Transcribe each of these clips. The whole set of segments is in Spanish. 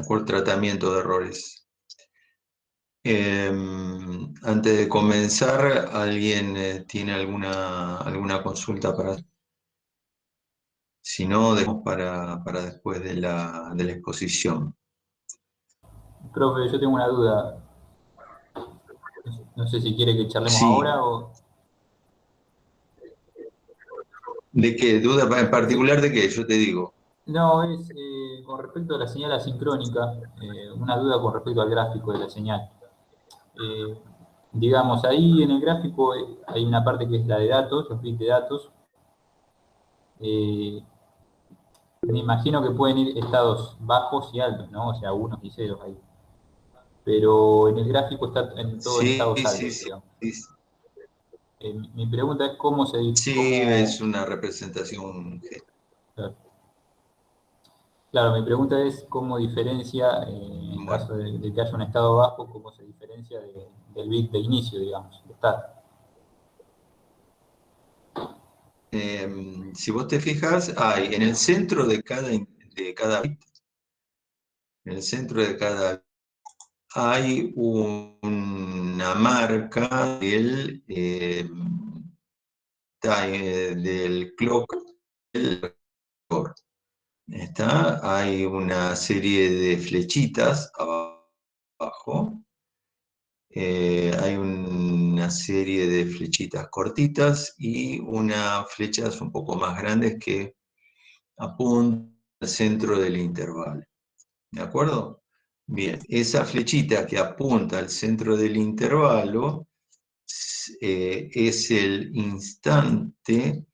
acuerdo? Tratamiento de errores. Antes de comenzar, ¿alguien tiene alguna consulta para? Si no, dejamos para después de la exposición. Profe, yo tengo una duda. No sé si quiere que charlemos Sí, ahora o... ¿de qué? ¿Duda en particular de qué? Yo te digo. No, es con respecto a la señal asincrónica, una duda con respecto al gráfico de la señal. Eh, digamos, ahí en el gráfico hay una parte que es la de datos, los bits de datos. Eh, me imagino que pueden ir estados bajos y altos, ¿no? O sea, unos y ceros ahí. Pero en el gráfico está todo en Sí, estados sí, altos, sí, digamos. sí, Mi pregunta es cómo se... sí, es Cómo, una representación. claro, mi pregunta es cómo diferencia, en Bueno, caso de que haya un estado bajo, cómo se diferencia del bit de inicio, digamos, de start. si vos te fijas, hay en el centro de cada bit, en el centro de cada hay una marca del clock del receptor. Hay una serie de flechitas abajo, hay una serie de flechitas cortitas y unas flechas un poco más grandes que apuntan al centro del intervalo. ¿De acuerdo? Bien, esa flechita que apunta al centro del intervalo es el instante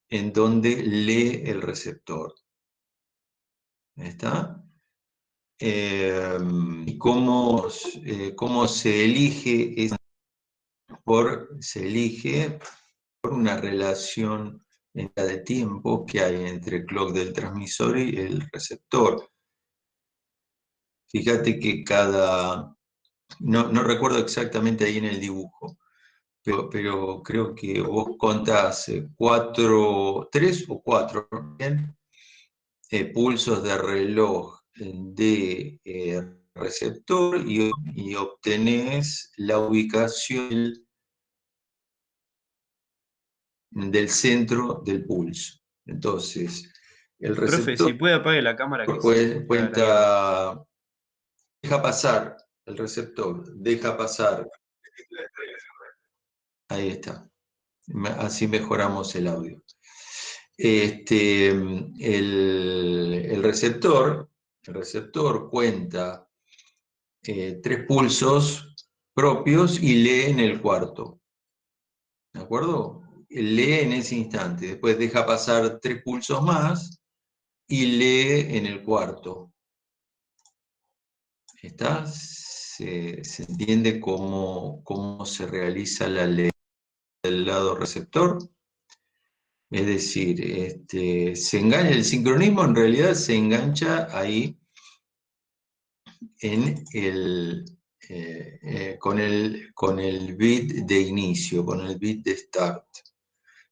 en donde lee el receptor. ¿Está? ¿Y cómo se elige? Se elige por una relación de tiempo que hay entre el clock del transmisor y el receptor. Fíjate que no recuerdo exactamente ahí en el dibujo, pero creo que vos contás tres o cuatro, ¿bien? Pulsos de reloj de receptor y obtenés la ubicación del centro del pulso. Entonces, el Profe, receptor si puede apague la cámara que se le está lagueando. cuenta, deja pasar el receptor, deja pasar, ahí está, así mejoramos el audio. El receptor cuenta 3 pulsos propios y lee en el cuarto, ¿de acuerdo? Lee en ese instante, después deja pasar 3 pulsos más y lee en el cuarto. ¿Está? Se entiende cómo se realiza la ley del lado receptor. Es decir, se engancha, el sincronismo en realidad se engancha ahí con el bit de inicio, con el bit de start.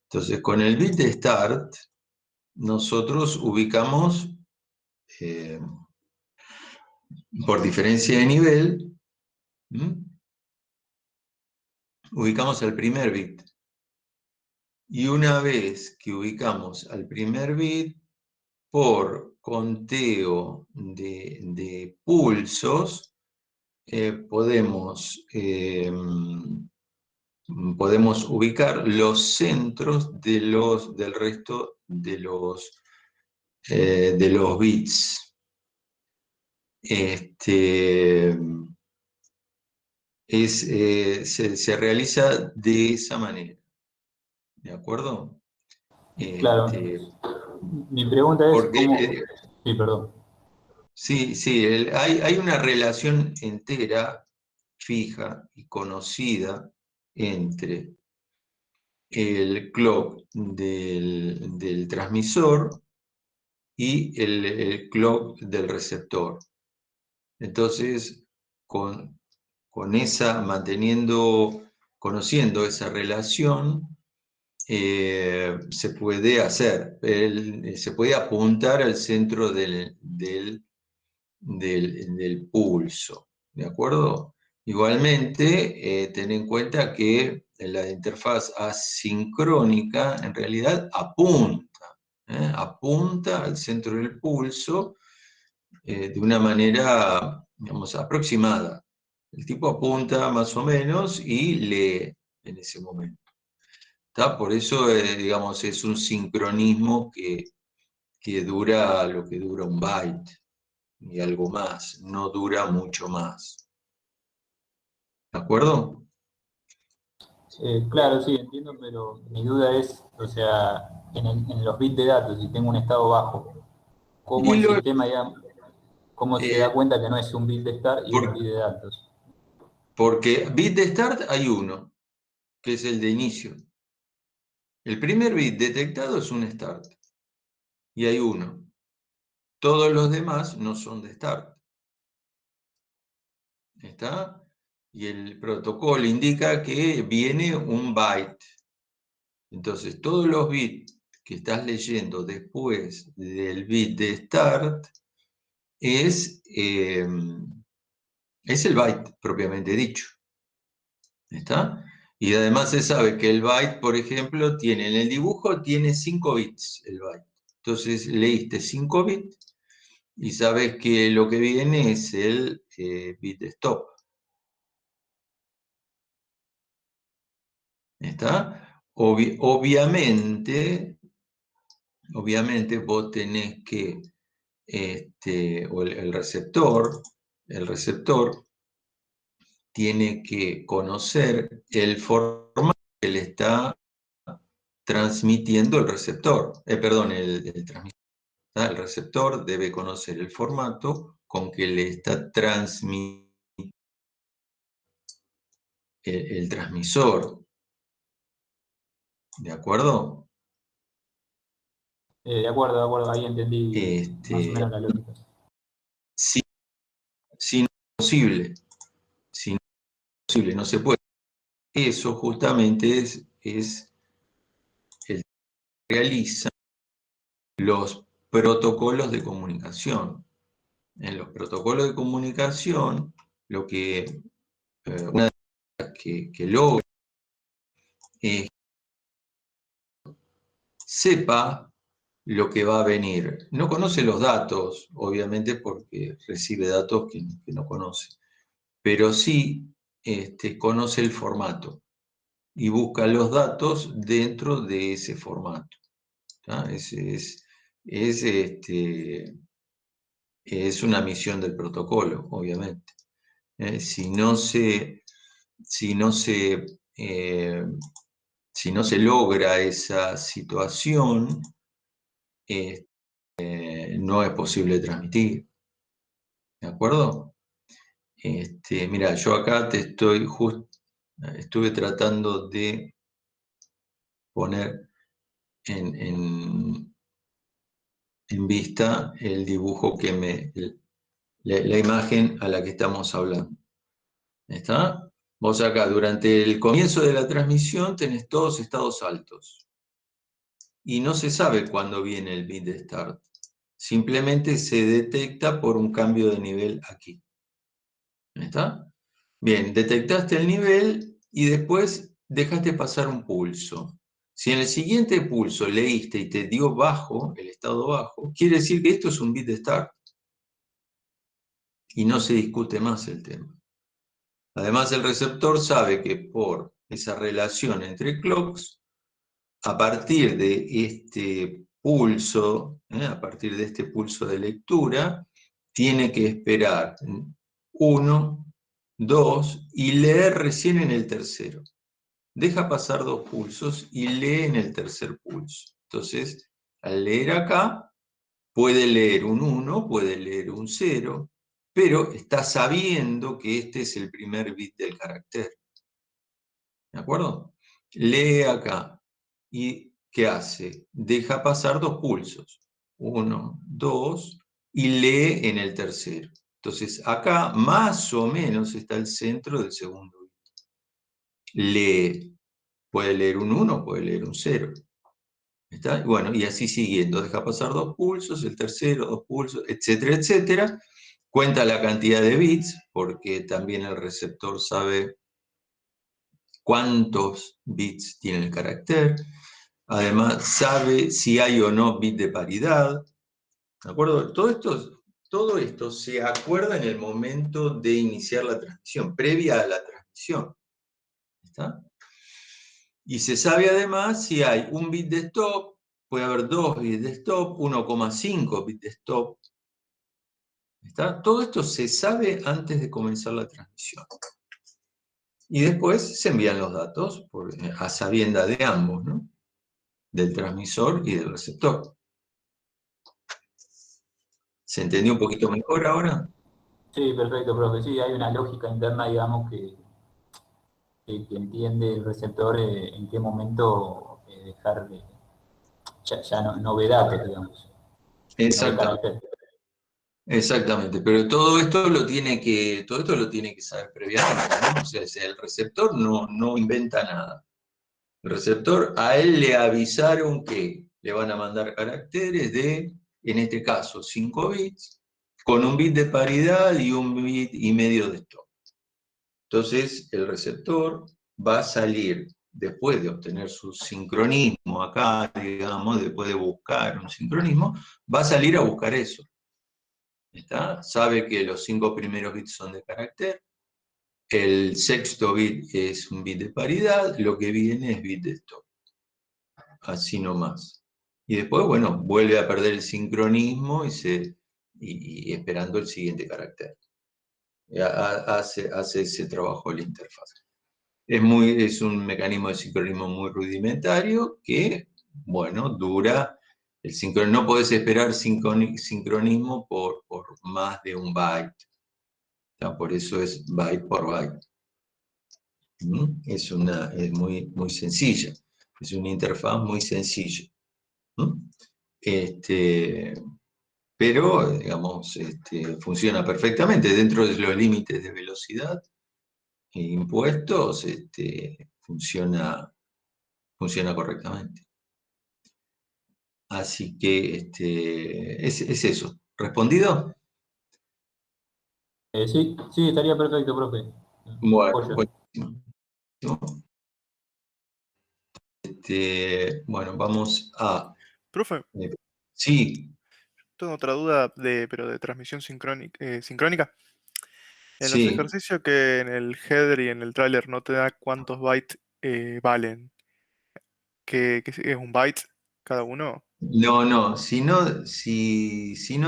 Entonces, con el bit de start, nosotros ubicamos, eh, por diferencia de nivel, ubicamos el primer bit. Y una vez que ubicamos al primer bit, por conteo de pulsos, podemos ubicar los centros del resto de los bits. Se realiza de esa manera, ¿de acuerdo? Claro, Este, mi pregunta es porque, cómo... Sí, perdón. sí, sí, hay una relación entera, fija y conocida entre el clock del transmisor y el clock del receptor. Entonces, conociendo esa relación, se puede apuntar al centro del del pulso, ¿de acuerdo? Igualmente, ten en cuenta que la interfaz asincrónica en realidad apunta al centro del pulso de una manera, digamos, aproximada. El tipo apunta más o menos y lee en ese momento. ¿Está? Por eso, digamos, es un sincronismo que dura lo que dura un byte y algo más, no dura mucho más. ¿De acuerdo? Claro, sí, entiendo, pero mi duda es, o sea, en los bits de datos, si tengo un estado bajo, ¿cómo Y el lo, sistema ya, cómo se da eh, cuenta que no es un bit de start y es un por- bit de datos? porque bit de start hay uno, que es el de inicio. El primer bit detectado es un start, y hay uno. Todos los demás no son de start. ¿Está? Y el protocolo indica que viene un byte. Entonces, todos los bits que estás leyendo después del bit de start es el byte propiamente dicho. ¿Está? Y además se sabe que el byte, por ejemplo, en el dibujo tiene 5 bits el byte. Entonces leíste 5 bits y sabes que lo que viene es el bit stop. ¿Está? Obviamente vos tenés que, o el receptor tiene que conocer el formato que le está transmitiendo el receptor, perdón, el transmisor. El receptor debe conocer el formato con que le está transmitiendo el transmisor, ¿de acuerdo? De acuerdo, ahí entendí más o Este, menos la lógica. si, si no es posible, si no es posible, no se puede. Eso justamente es el que realiza los protocolos de comunicación. En los protocolos de comunicación, lo que una de las que logra es sepa lo que va a venir. No conoce los datos, obviamente, porque recibe datos que no conoce, pero sí conoce el formato y busca los datos dentro de ese formato. Es, es una misión del protocolo, obviamente. Si no se, si no se, si no se logra esa situación, no es posible transmitir. ¿De acuerdo? Mira, yo acá estuve tratando de poner en vista el dibujo la imagen a la que estamos hablando. ¿Está? Vos acá, durante el comienzo de la transmisión, tenés todos estados altos. Y no se sabe cuándo viene el bit de start. Simplemente se detecta por un cambio de nivel aquí. ¿Está? Bien, detectaste el nivel y después dejaste pasar un pulso. Si en el siguiente pulso leíste y te dio bajo, el estado bajo, quiere decir que esto es un bit de start y no se discute más el tema. Además, el receptor sabe que por esa relación entre clocks, a partir de este pulso, a partir de este pulso de lectura, tiene que esperar 1, 2 y leer recién en el tercero. Deja pasar 2 pulsos y lee en el tercer pulso. Entonces, al leer acá, puede leer un 1, puede leer un 0, pero está sabiendo que este es el primer bit del carácter. ¿De acuerdo? Lee acá. ¿Y qué hace? Deja pasar 2 pulsos. 1, 2, y lee en el tercero. Entonces, acá más o menos está el centro del segundo bit. Lee. Puede leer un 1, puede leer un 0. ¿Está? Bueno, y así siguiendo. Deja pasar 2 pulsos, el tercero, 2 pulsos, etcétera, etcétera. cuenta la cantidad de bits, porque también el receptor sabe cuántos bits tiene el carácter. Además, sabe si hay o no bit de paridad. ¿De acuerdo? Todo esto se acuerda en el momento de iniciar la transmisión, previa a la transmisión. ¿Está? Y se sabe además si hay un bit de stop, puede haber 2 bits de stop, 1,5 bits de stop. ¿Está? Todo esto se sabe antes de comenzar la transmisión. Y después se envían los datos a sabienda de ambos, ¿no? Del transmisor y del receptor. ¿Se entendió un poquito mejor ahora? Sí, perfecto, profe. Sí, hay una lógica interna, digamos, que entiende el receptor en qué momento dejar de... Ya no ve datos, digamos, no ve Exactamente. carácter. Exactamente, pero todo esto lo tiene que saber previamente, ¿no? O sea, el receptor no inventa nada. El receptor, a él le avisaron que le van a mandar caracteres de, en este caso, 5 bits, con un bit de paridad y un bit y medio de stop. Entonces, el receptor va a salir, después de obtener su sincronismo acá, digamos, después de buscar un sincronismo, va a salir a buscar eso. ¿Está? Sabe que los 5 primeros bits son de carácter, el sexto bit es un bit de paridad, lo que viene es bit de stop. Así nomás. Y después, bueno, vuelve a perder el sincronismo y esperando el siguiente carácter. Hace ese trabajo la interfaz. Es un mecanismo de sincronismo muy rudimentario que, bueno, dura el sincronismo. No podés esperar sincronismo por más de un byte. Por eso es byte por byte. Es muy sencilla. Es una interfaz muy sencilla. Pero, digamos, funciona perfectamente dentro de los límites de velocidad e impuestos, funciona correctamente. Así que es eso. ¿Respondido? Sí, sí, estaría perfecto, profe. Bueno, Apoyo. buenísimo. Bueno, vamos a... Profe, sí, tengo otra duda pero de transmisión sincrónica. En los sí. ejercicios que en el header y en el trailer no te da cuántos bytes valen, que es un byte cada uno. No, si no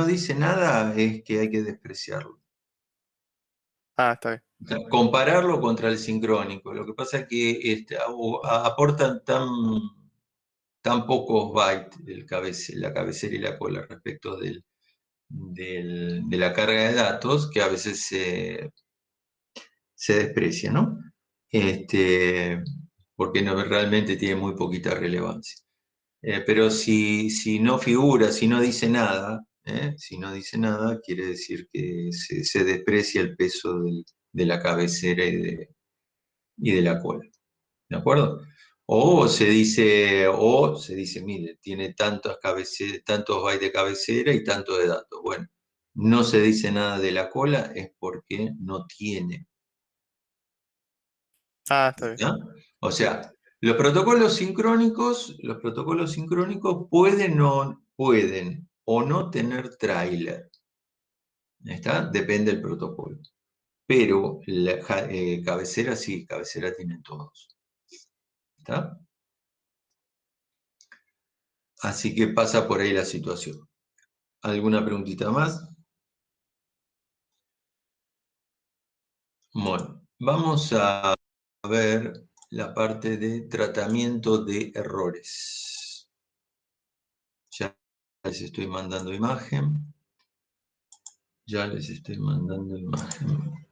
dice nada es que hay que despreciarlo. Ah, está bien. O sea, compararlo contra el sincrónico. Lo que pasa es que aportan tan pocos bytes la cabecera y la cola respecto de la carga de datos que a veces se desprecia, ¿no? Porque realmente tiene muy poquita relevancia. Pero si no figura, si no dice nada, si no dice nada, quiere decir que se desprecia el peso de la cabecera y de la cola. ¿De acuerdo? O se dice, mire, tiene tantos bytes de cabecera y tanto de datos. Bueno, no se dice nada de la cola, es porque no tiene. Ah, está bien. ¿Ya? O sea, los protocolos sincrónicos pueden o no tener tráiler. ¿Está? Depende del protocolo. Pero cabecera sí, cabecera tienen todos. ¿Está? Así que pasa por ahí la situación. ¿Alguna preguntita más? Bueno, vamos a ver la parte de tratamiento de errores. Ya les estoy mandando imagen. Ya les estoy mandando imagen.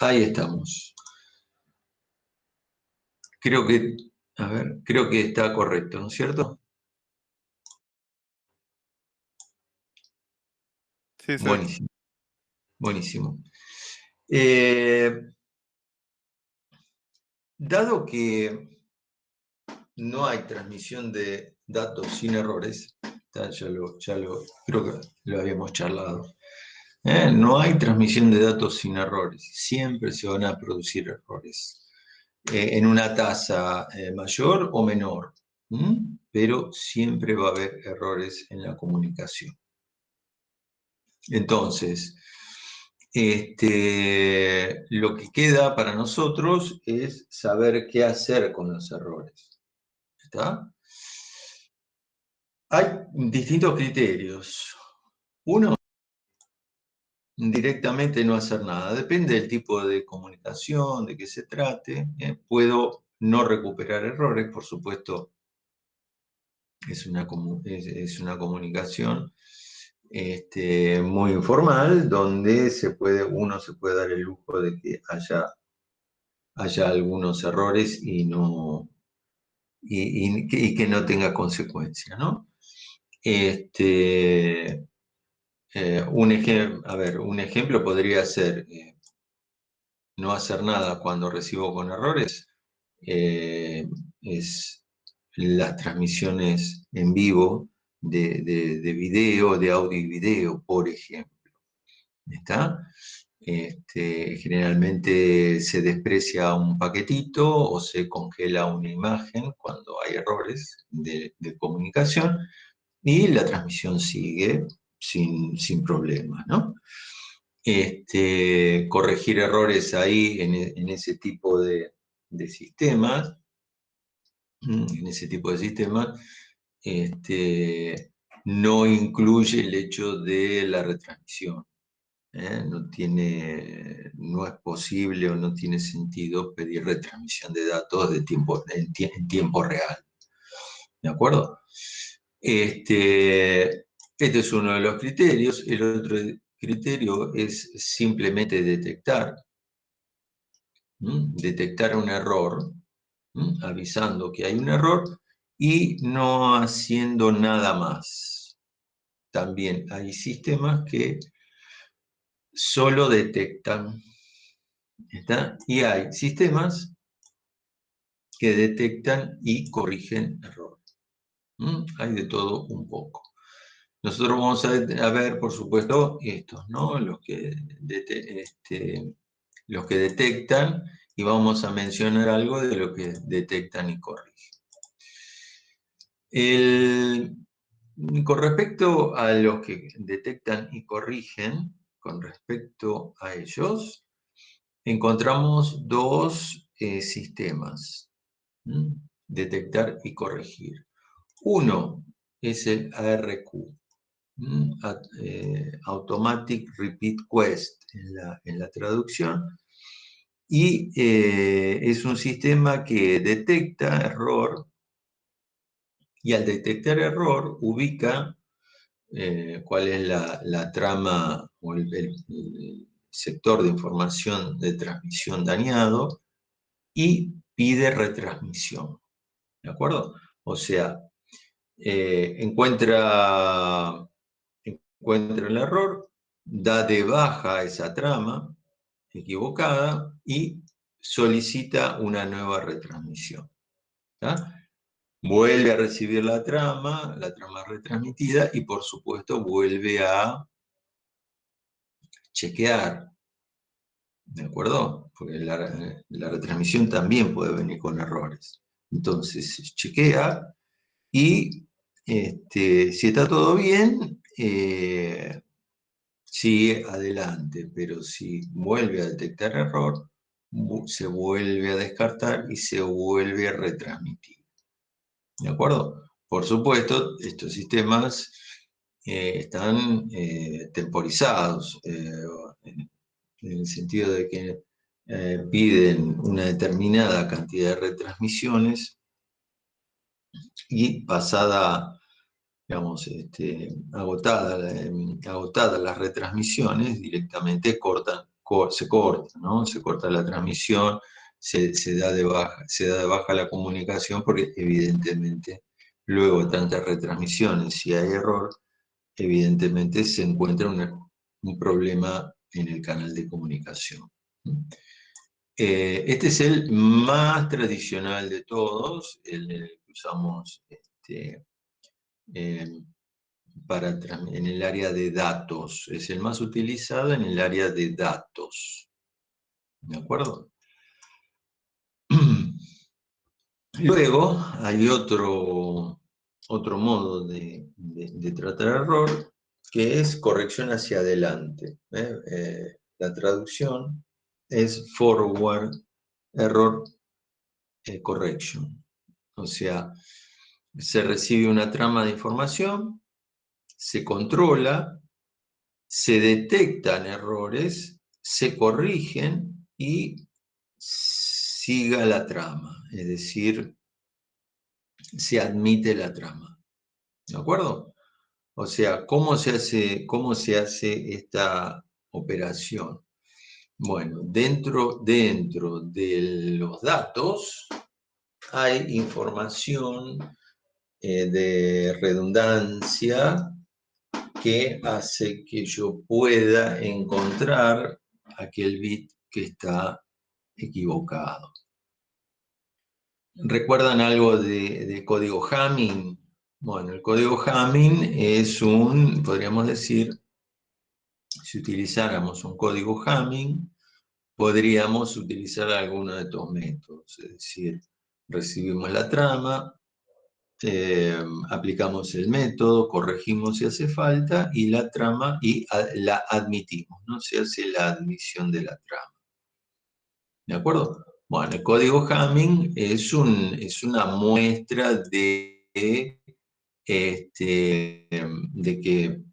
Ahí estamos. Creo que está correcto, ¿no es cierto? Sí, se ve. Buenísimo, buenísimo. Dado que no hay transmisión de datos sin errores, Creo que lo habíamos charlado. No hay transmisión de datos sin errores, siempre se van a producir errores, en una tasa mayor o menor, pero siempre va a haber errores en la comunicación. Entonces, lo que queda para nosotros es saber qué hacer con los errores. ¿Está? Hay distintos criterios. Uno, directamente no hacer nada. Depende del tipo de comunicación, de qué se trate. Puedo no recuperar errores, por supuesto, es una comunicación muy informal, donde uno se puede dar el lujo de que haya algunos errores y que no tenga consecuencia, ¿no? Un ejemplo podría ser no hacer nada cuando recibo con errores, es las transmisiones en vivo de video, de audio y video, por ejemplo. ¿Está? Generalmente se desprecia un paquetito o se congela una imagen cuando hay errores de comunicación y la transmisión sigue sin problemas, ¿no? Corregir errores ahí en ese tipo de sistemas, no incluye el hecho de la retransmisión. No es posible o no tiene sentido pedir retransmisión de datos en tiempo real. ¿De acuerdo? Este es uno de los criterios. El otro criterio es simplemente detectar un error, avisando que hay un error y no haciendo nada más. También hay sistemas que solo detectan, ¿está? Y hay sistemas que detectan y corrigen error. Hay de todo un poco. Nosotros vamos a ver, por supuesto, estos, ¿no? Los que detectan, y vamos a mencionar algo de lo que detectan y corrigen. Con respecto a los que detectan y corrigen, con respecto a ellos, encontramos dos sistemas, detectar y corregir. Uno es el ARQ, Automatic Repeat Quest en la traducción, y es un sistema que detecta error y al detectar error ubica cuál es la trama o el sector de información de transmisión dañado y pide retransmisión. ¿De acuerdo? O sea, encuentra el error, da de baja esa trama equivocada y solicita una nueva retransmisión. ¿Tá? Vuelve a recibir la trama retransmitida y por supuesto vuelve a chequear, ¿de acuerdo? Porque la retransmisión también puede venir con errores. Entonces chequea y si está todo bien, sigue adelante, pero si vuelve a detectar error, se vuelve a descartar y se vuelve a retransmitir. ¿De acuerdo? Por supuesto, estos sistemas están temporizados, en el sentido de que piden una determinada cantidad de retransmisiones y pasada, digamos, agotadas las retransmisiones, directamente se corta, ¿no? Se corta la transmisión, se da de baja la comunicación, porque evidentemente luego de tantas retransmisiones, si hay error, evidentemente se encuentra un problema en el canal de comunicación. Este es el más tradicional de todos, el que usamos en el área de datos. Es el más utilizado en el área de datos. ¿De acuerdo? Luego hay otro modo de tratar error, que es corrección hacia adelante. La traducción es forward error correction. O sea, se recibe una trama de información, se controla, se detectan errores, se corrigen y siga la trama. Es decir, se admite la trama. ¿De acuerdo? O sea, ¿cómo se hace esta operación? Bueno, dentro de los datos hay información de redundancia que hace que yo pueda encontrar aquel bit que está equivocado. ¿Recuerdan algo de código Hamming? Bueno, el código Hamming es podríamos decir, si utilizáramos un código Hamming, podríamos utilizar alguno de estos métodos. Es decir, recibimos la trama, aplicamos el método, corregimos si hace falta, y la trama, la admitimos, ¿no? Se hace la admisión de la trama. ¿De acuerdo? Bueno, el código Hamming es una muestra de que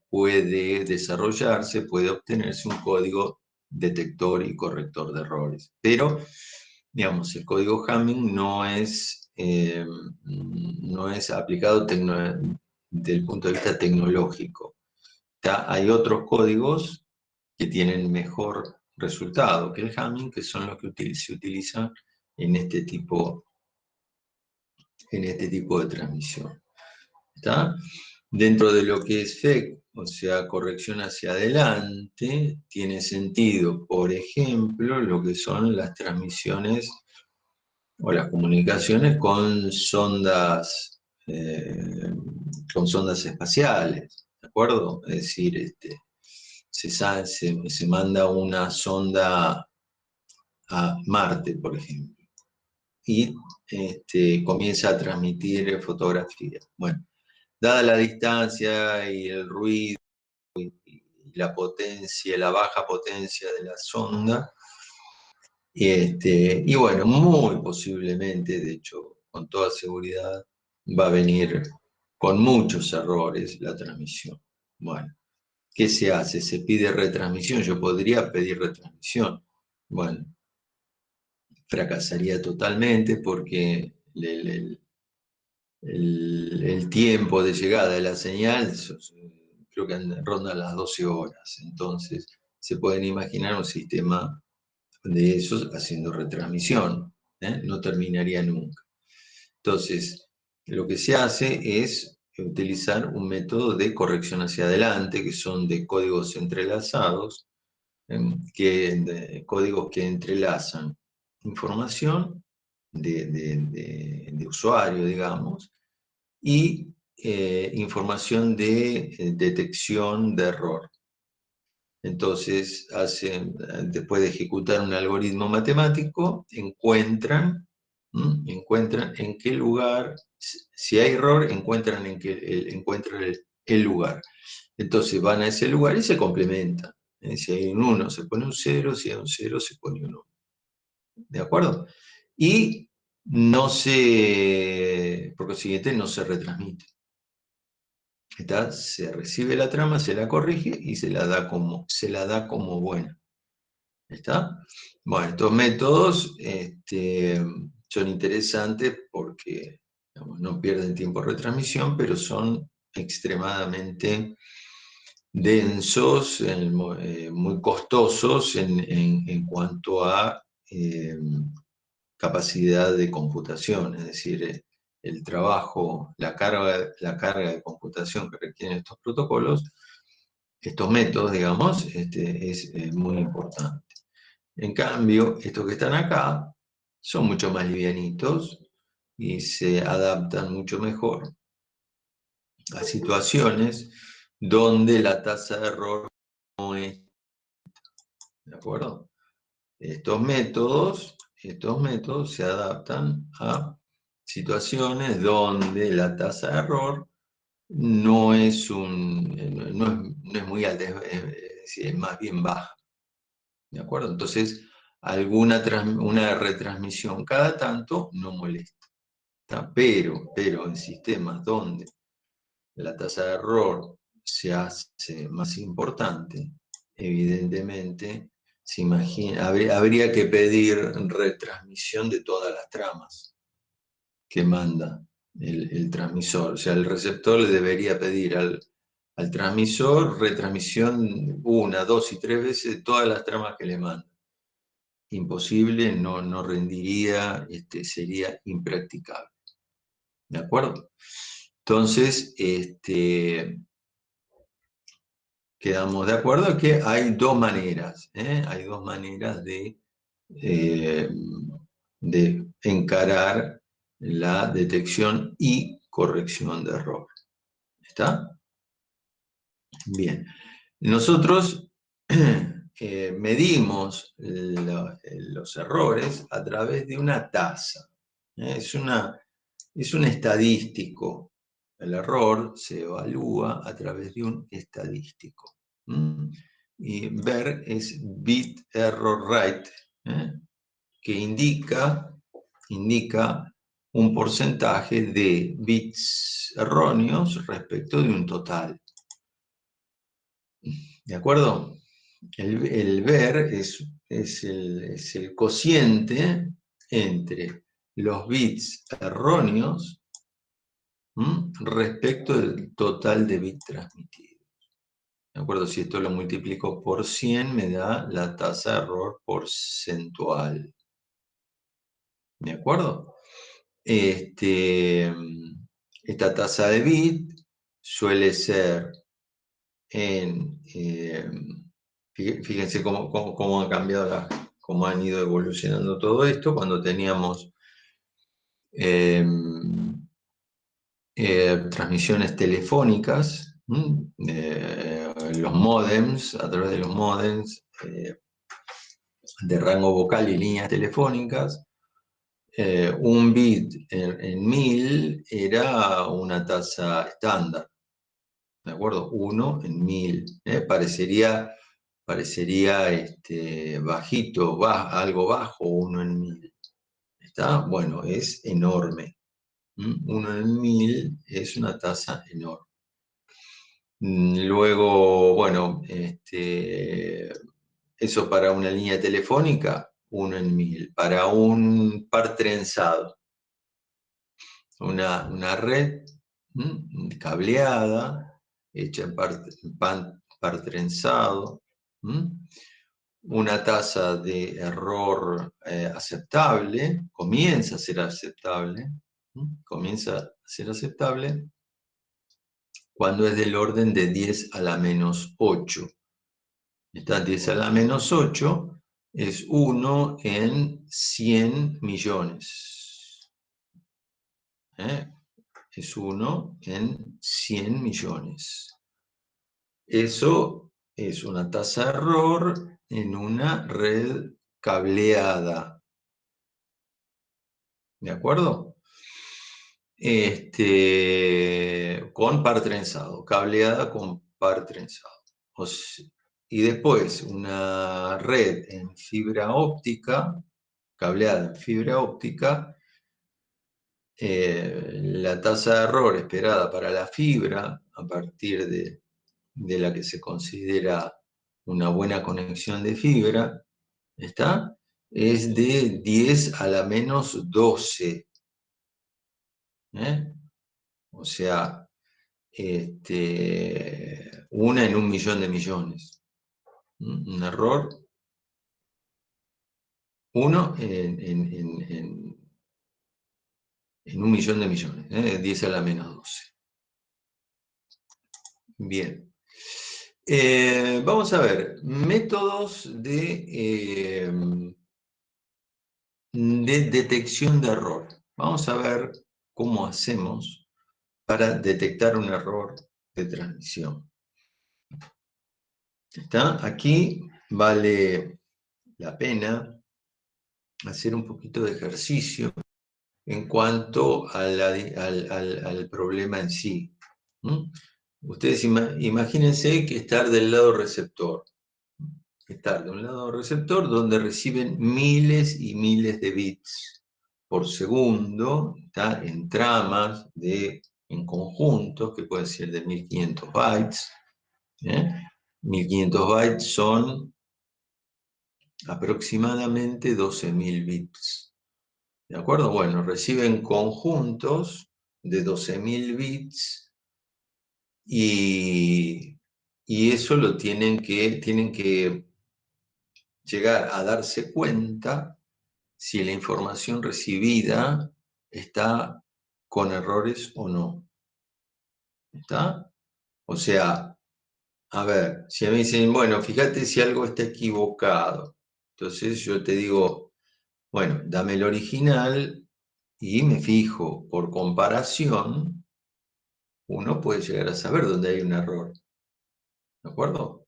puede desarrollarse, puede obtenerse un código detector y corrector de errores. Pero, digamos, el código Hamming no es aplicado desde el punto de vista tecnológico. Hay otros códigos que tienen mejor resultado que el Hamming, que son los que se utilizan en este tipo de transmisión. ¿Está? Dentro de lo que es FEC, o sea, corrección hacia adelante, tiene sentido, por ejemplo, lo que son las transmisiones o las comunicaciones con sondas espaciales, ¿de acuerdo? Es decir, se manda una sonda a Marte, por ejemplo, y comienza a transmitir fotografías. Bueno, dada la distancia y el ruido y la potencia, la baja potencia de la sonda, y bueno, muy posiblemente, de hecho, con toda seguridad, va a venir con muchos errores la transmisión. Bueno, ¿qué se hace? Se pide retransmisión. Yo podría pedir retransmisión. Bueno, fracasaría totalmente porque el tiempo de llegada de la señal creo que ronda las 12 horas. Entonces, se pueden imaginar un sistema de esos haciendo retransmisión. No terminaría nunca. Entonces, lo que se hace es utilizar un método de corrección hacia adelante, que son de códigos entrelazados, códigos que entrelazan información de usuario, digamos, y información de detección de error. Entonces, después de ejecutar un algoritmo matemático, encuentran en qué lugar, si hay error, encuentran el lugar. Entonces van a ese lugar y se complementan. Si hay un 1, se pone un 0, si hay un 0, se pone un 1. ¿De acuerdo? Y por consiguiente, no se retransmite. Se recibe la trama, se la corrige y se la da como buena. ¿Está? Bueno, estos métodos son interesantes porque, digamos, no pierden tiempo de retransmisión, pero son extremadamente densos, muy costosos en cuanto a capacidad de computación, es decir, el trabajo, la carga de computación que requieren estos protocolos, estos métodos, digamos, es muy importante. En cambio, estos que están acá son mucho más livianitos y se adaptan mucho mejor a situaciones donde la tasa de error no es, ¿de acuerdo? Estos métodos se adaptan a situaciones donde la tasa de error no es, no es muy alta, es más bien baja. ¿De acuerdo? Entonces, una retransmisión cada tanto no molesta. Pero en sistemas donde la tasa de error se hace más importante, evidentemente habría que pedir retransmisión de todas las tramas que manda el transmisor. O sea, el receptor le debería pedir al transmisor retransmisión 1, 2 y 3 veces de todas las tramas que le manda. Imposible, no rendiría, sería impracticable. ¿De acuerdo? Entonces, quedamos de acuerdo que hay dos maneras, hay dos maneras de encarar la detección y corrección de error. ¿Está? Bien. Nosotros medimos los errores a través de una tasa. Es un estadístico. El error se evalúa a través de un estadístico. Y ver es bit error rate, que indica un porcentaje de bits erróneos respecto de un total. ¿De acuerdo? El ver es el cociente entre los bits erróneos respecto del total de bits transmitidos. ¿De acuerdo? Si esto lo multiplico por 100 me da la tasa de error porcentual. ¿De acuerdo? Esta tasa de bit suele ser fíjense cómo ha cambiado, cómo han ido evolucionando todo esto. Cuando teníamos transmisiones telefónicas, los modems, a través de los modems de rango vocal y líneas telefónicas, un bit en 1000 era una tasa estándar, ¿de acuerdo? 1 en 1000. Parecería bajito, algo bajo, 1 en 1000. ¿Está? Bueno, es enorme. 1 en 1000 es una tasa enorme. Luego, bueno, eso para una línea telefónica, 1 en 1000. Para un par trenzado, una red cableada, hecha en par trenzado, una tasa de error aceptable, comienza a ser aceptable cuando es del orden de 10 a la menos 8. Esta 10 a la menos 8 es 1 en 100 millones. Es 1 en 100 millones. Eso es una tasa de error en una red cableada. ¿De acuerdo? Con par trenzado, cableada con par trenzado. Y después una red en fibra óptica, cableada en fibra óptica, la tasa de error esperada para la fibra, a partir de la que se considera una buena conexión de fibra, ¿está? Es de 10 a la menos 12. O sea, 1 en 1.000.000 de millones. Un error, 1 en 1.000.000 de millones, 10 a la menos 12. Bien. Vamos a ver, métodos de detección de error. Vamos a ver cómo hacemos para detectar un error de transmisión. ¿Está? Aquí vale la pena hacer un poquito de ejercicio en cuanto a al problema en sí. ¿Mm? Ustedes imagínense que estar del lado receptor. Estar de un lado receptor donde reciben miles y miles de bits por segundo, está en tramas en conjuntos que pueden ser de 1500 bytes. 1500 bytes son aproximadamente 12.000 bits. ¿De acuerdo? Bueno, reciben conjuntos de 12.000 bits y eso lo tienen que llegar a darse cuenta si la información recibida está con errores o no. ¿Está? O sea, a ver, si me dicen, bueno, fíjate si algo está equivocado. Entonces yo te digo, bueno, dame el original y me fijo. Por comparación, uno puede llegar a saber dónde hay un error. ¿De acuerdo?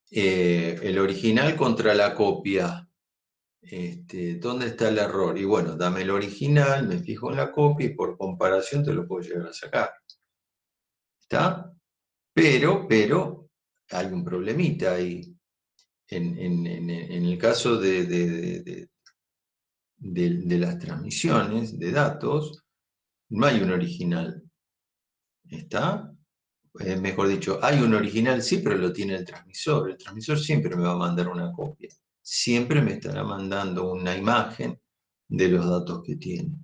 El original contra la copia. ¿Dónde está el error? Y bueno, dame el original, me fijo en la copia y por comparación te lo puedo llegar a sacar. ¿Está? Pero, hay un problemita ahí. En el caso de las transmisiones de datos, no hay un original. ¿Está? Mejor dicho, hay un original, sí, pero lo tiene el transmisor. El transmisor siempre me va a mandar una copia. Siempre me estará mandando una imagen de los datos que tiene.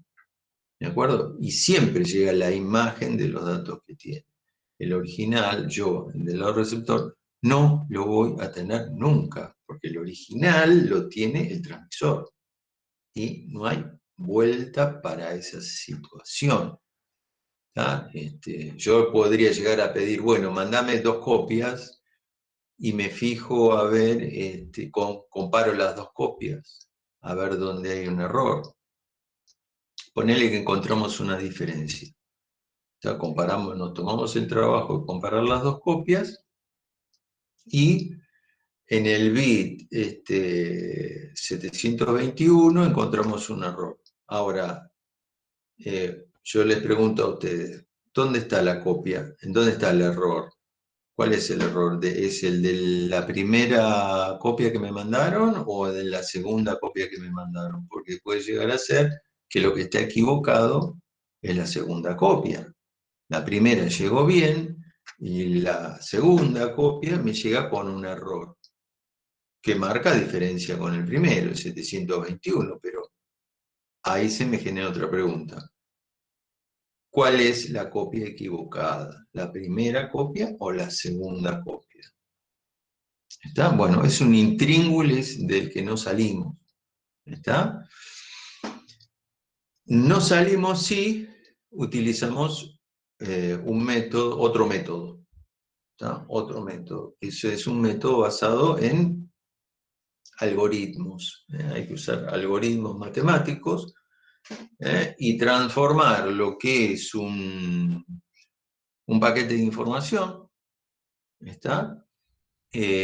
¿De acuerdo? Y siempre llega la imagen de los datos que tiene. El original, yo, del lado receptor, no lo voy a tener nunca, porque el original lo tiene el transmisor. Y no hay vuelta para esa situación. Yo podría llegar a pedir, bueno, mandame 2 copias y me fijo a ver, comparo las 2 copias, a ver dónde hay un error. Ponele que encontramos una diferencia. Ya comparamos, nos tomamos el trabajo de comparar las 2 copias y en el bit 721 encontramos un error. Ahora, yo les pregunto a ustedes, ¿dónde está la copia? ¿En dónde está el error? ¿Cuál es el error? ¿Es el de la primera copia que me mandaron o de la segunda copia que me mandaron? Porque puede llegar a ser que lo que está equivocado es la segunda copia. La primera llegó bien y la segunda copia me llega con un error que marca diferencia con el primero, el 721, pero ahí se me genera otra pregunta. ¿Cuál es la copia equivocada? ¿La primera copia o la segunda copia? ¿Está? Bueno, es un intríngulis del que no salimos. ¿Está? No salimos si utilizamos otro método. ¿Está? Otro método. Eso es un método basado en algoritmos. Hay que usar algoritmos matemáticos y transformar lo que es un paquete de información, ¿está?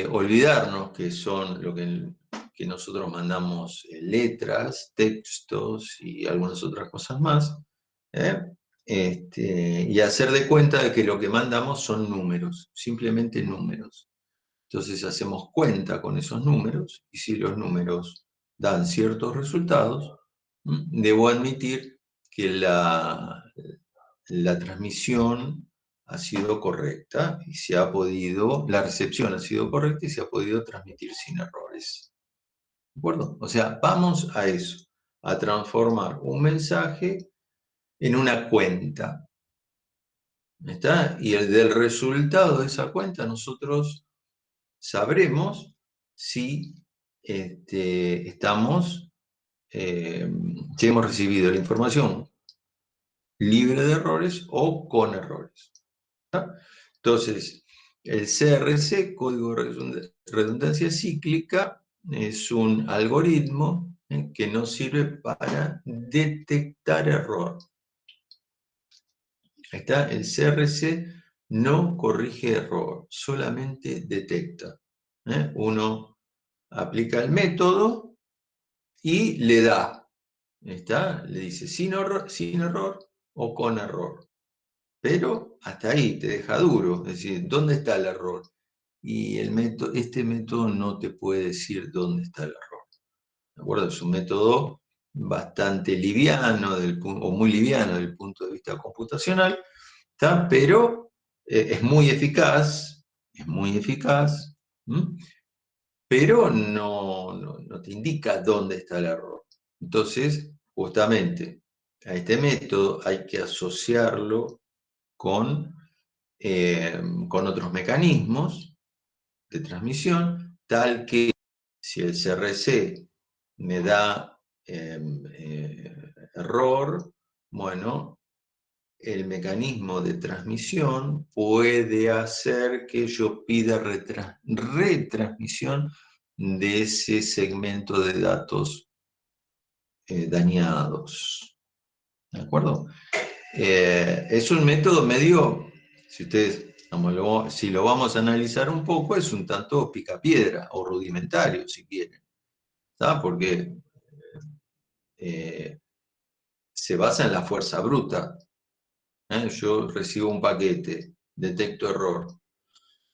Olvidarnos que son lo que nosotros mandamos letras, textos y algunas otras cosas más, y hacer de cuenta de que lo que mandamos son números, simplemente números. Entonces hacemos cuenta con esos números y si los números dan ciertos resultados, debo admitir que la transmisión ha sido correcta y la recepción ha sido correcta y se ha podido transmitir sin errores. ¿De acuerdo? O sea, vamos a eso, a transformar un mensaje en una cuenta. ¿Está? Y del resultado de esa cuenta nosotros sabremos si si hemos recibido la información libre de errores o con errores. ¿Está? Entonces, el CRC, Código de Redundancia Cíclica, es un algoritmo que nos sirve para detectar error. Está el CRC no corrige error, solamente detecta. Uno aplica el método y le da, ¿está? Le dice sin error o con error. Pero hasta ahí te deja duro, es decir, ¿dónde está el error? Y este método no te puede decir dónde está el error. ¿De acuerdo? Es un método bastante liviano, o muy liviano desde el punto de vista computacional, ¿está? Pero es muy eficaz, ¿m? Pero no te indica dónde está el error. Entonces, justamente, a este método hay que asociarlo con otros mecanismos de transmisión, tal que si el CRC me da error, bueno, el mecanismo de transmisión puede hacer que yo pida retransmisión de ese segmento de datos dañados. ¿De acuerdo? Es un método medio, si ustedes, si lo vamos a analizar un poco, es un tanto picapiedra o rudimentario, si quieren, ¿está? Porque se basa en la fuerza bruta. Yo recibo un paquete, detecto error,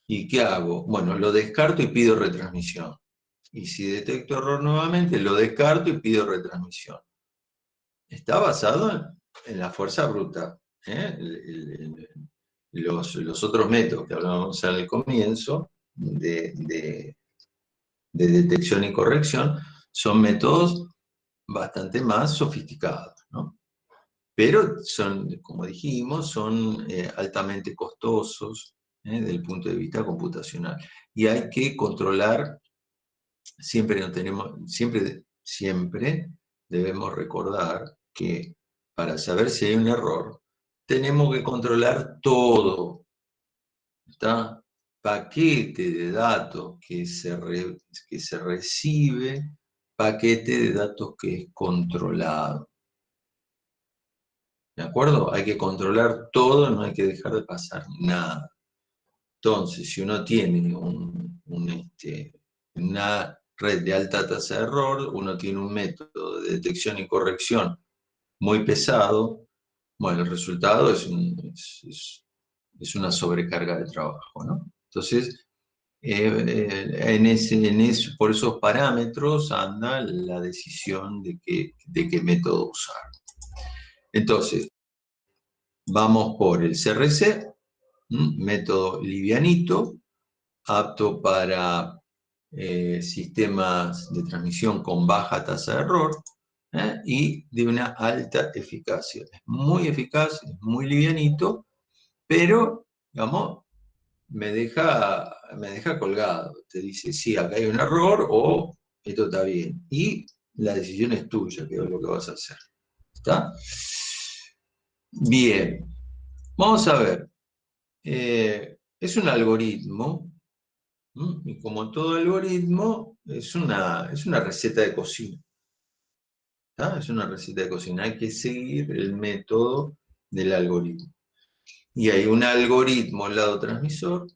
¿y qué hago? Bueno, lo descarto y pido retransmisión. Y si detecto error nuevamente, lo descarto y pido retransmisión. Está basado en la fuerza bruta. Los otros métodos que hablábamos al comienzo de detección y corrección son métodos bastante más sofisticados, ¿no? Pero son, como dijimos, son altamente costosos desde el punto de vista computacional. Y hay que controlar, siempre debemos recordar que para saber si hay un error, tenemos que controlar todo. ¿Está? Paquete de datos que se recibe, paquete de datos que es controlado. ¿De acuerdo? Hay que controlar todo, no hay que dejar de pasar nada. Entonces, si uno tiene una red de alta tasa de error, uno tiene un método de detección y corrección muy pesado, bueno, el resultado es una sobrecarga de trabajo, ¿no? Entonces, por esos parámetros anda la decisión de qué método usar. Entonces, vamos por el CRC, método livianito, apto para sistemas de transmisión con baja tasa de error y de una alta eficacia. Es muy eficaz, es muy livianito, pero, digamos, me deja colgado. Te dice, sí, acá hay un error o esto está bien. Y la decisión es tuya, que es lo que vas a hacer. ¿Está? Bien. Vamos a ver. Es un algoritmo, y como todo algoritmo, es una receta de cocina. ¿Está? Es una receta de cocina. Hay que seguir el método del algoritmo. Y hay un algoritmo al lado transmisor,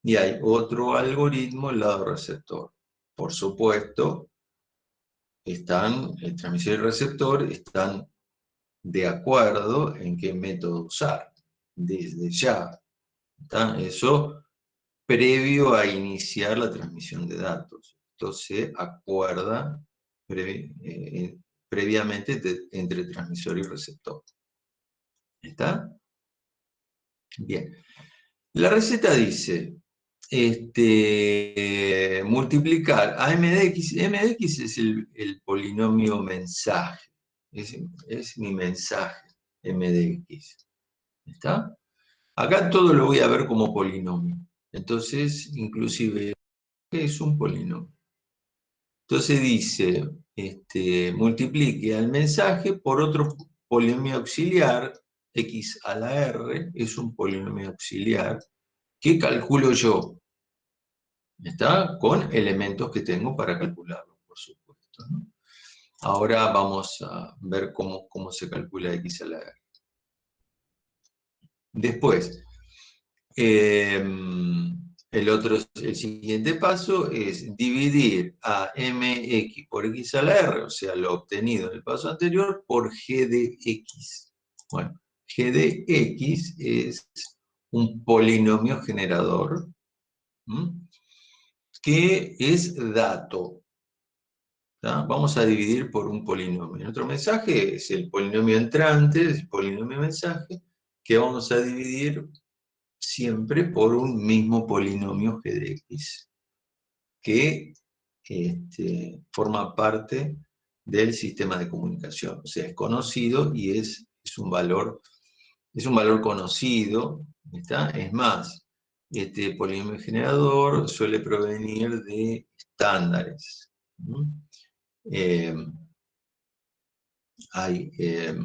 y hay otro algoritmo al lado receptor. Por supuesto, el transmisor y el receptor están de acuerdo en qué método usar, desde ya. ¿Está? Eso previo a iniciar la transmisión de datos. Esto se acuerda previamente entre transmisor y receptor. ¿Está? Bien. La receta dice, multiplicar a m de x. M de x es el polinomio mensaje. Es mi mensaje, m de x. ¿Está? Acá todo lo voy a ver como polinomio. Entonces, inclusive, ¿qué es un polinomio? Entonces dice, multiplique al mensaje por otro polinomio auxiliar, x a la r, es un polinomio auxiliar, que calculo yo. ¿Está? Con elementos que tengo para calcularlo, por supuesto, ¿no? Ahora vamos a ver cómo se calcula x a la r. Después, El siguiente paso es dividir a mx por x a la r, o sea, lo obtenido en el paso anterior, por g de x. Bueno, g de x es un polinomio generador, que es dato. ¿Tá? Vamos a dividir por un polinomio. Nuestro mensaje es el polinomio entrante, es el polinomio mensaje, que vamos a dividir siempre por un mismo polinomio g de x, que forma parte del sistema de comunicación. O sea, es conocido y es un valor conocido. ¿Está? Es más, este polinomio generador suele provenir de estándares. La IEEE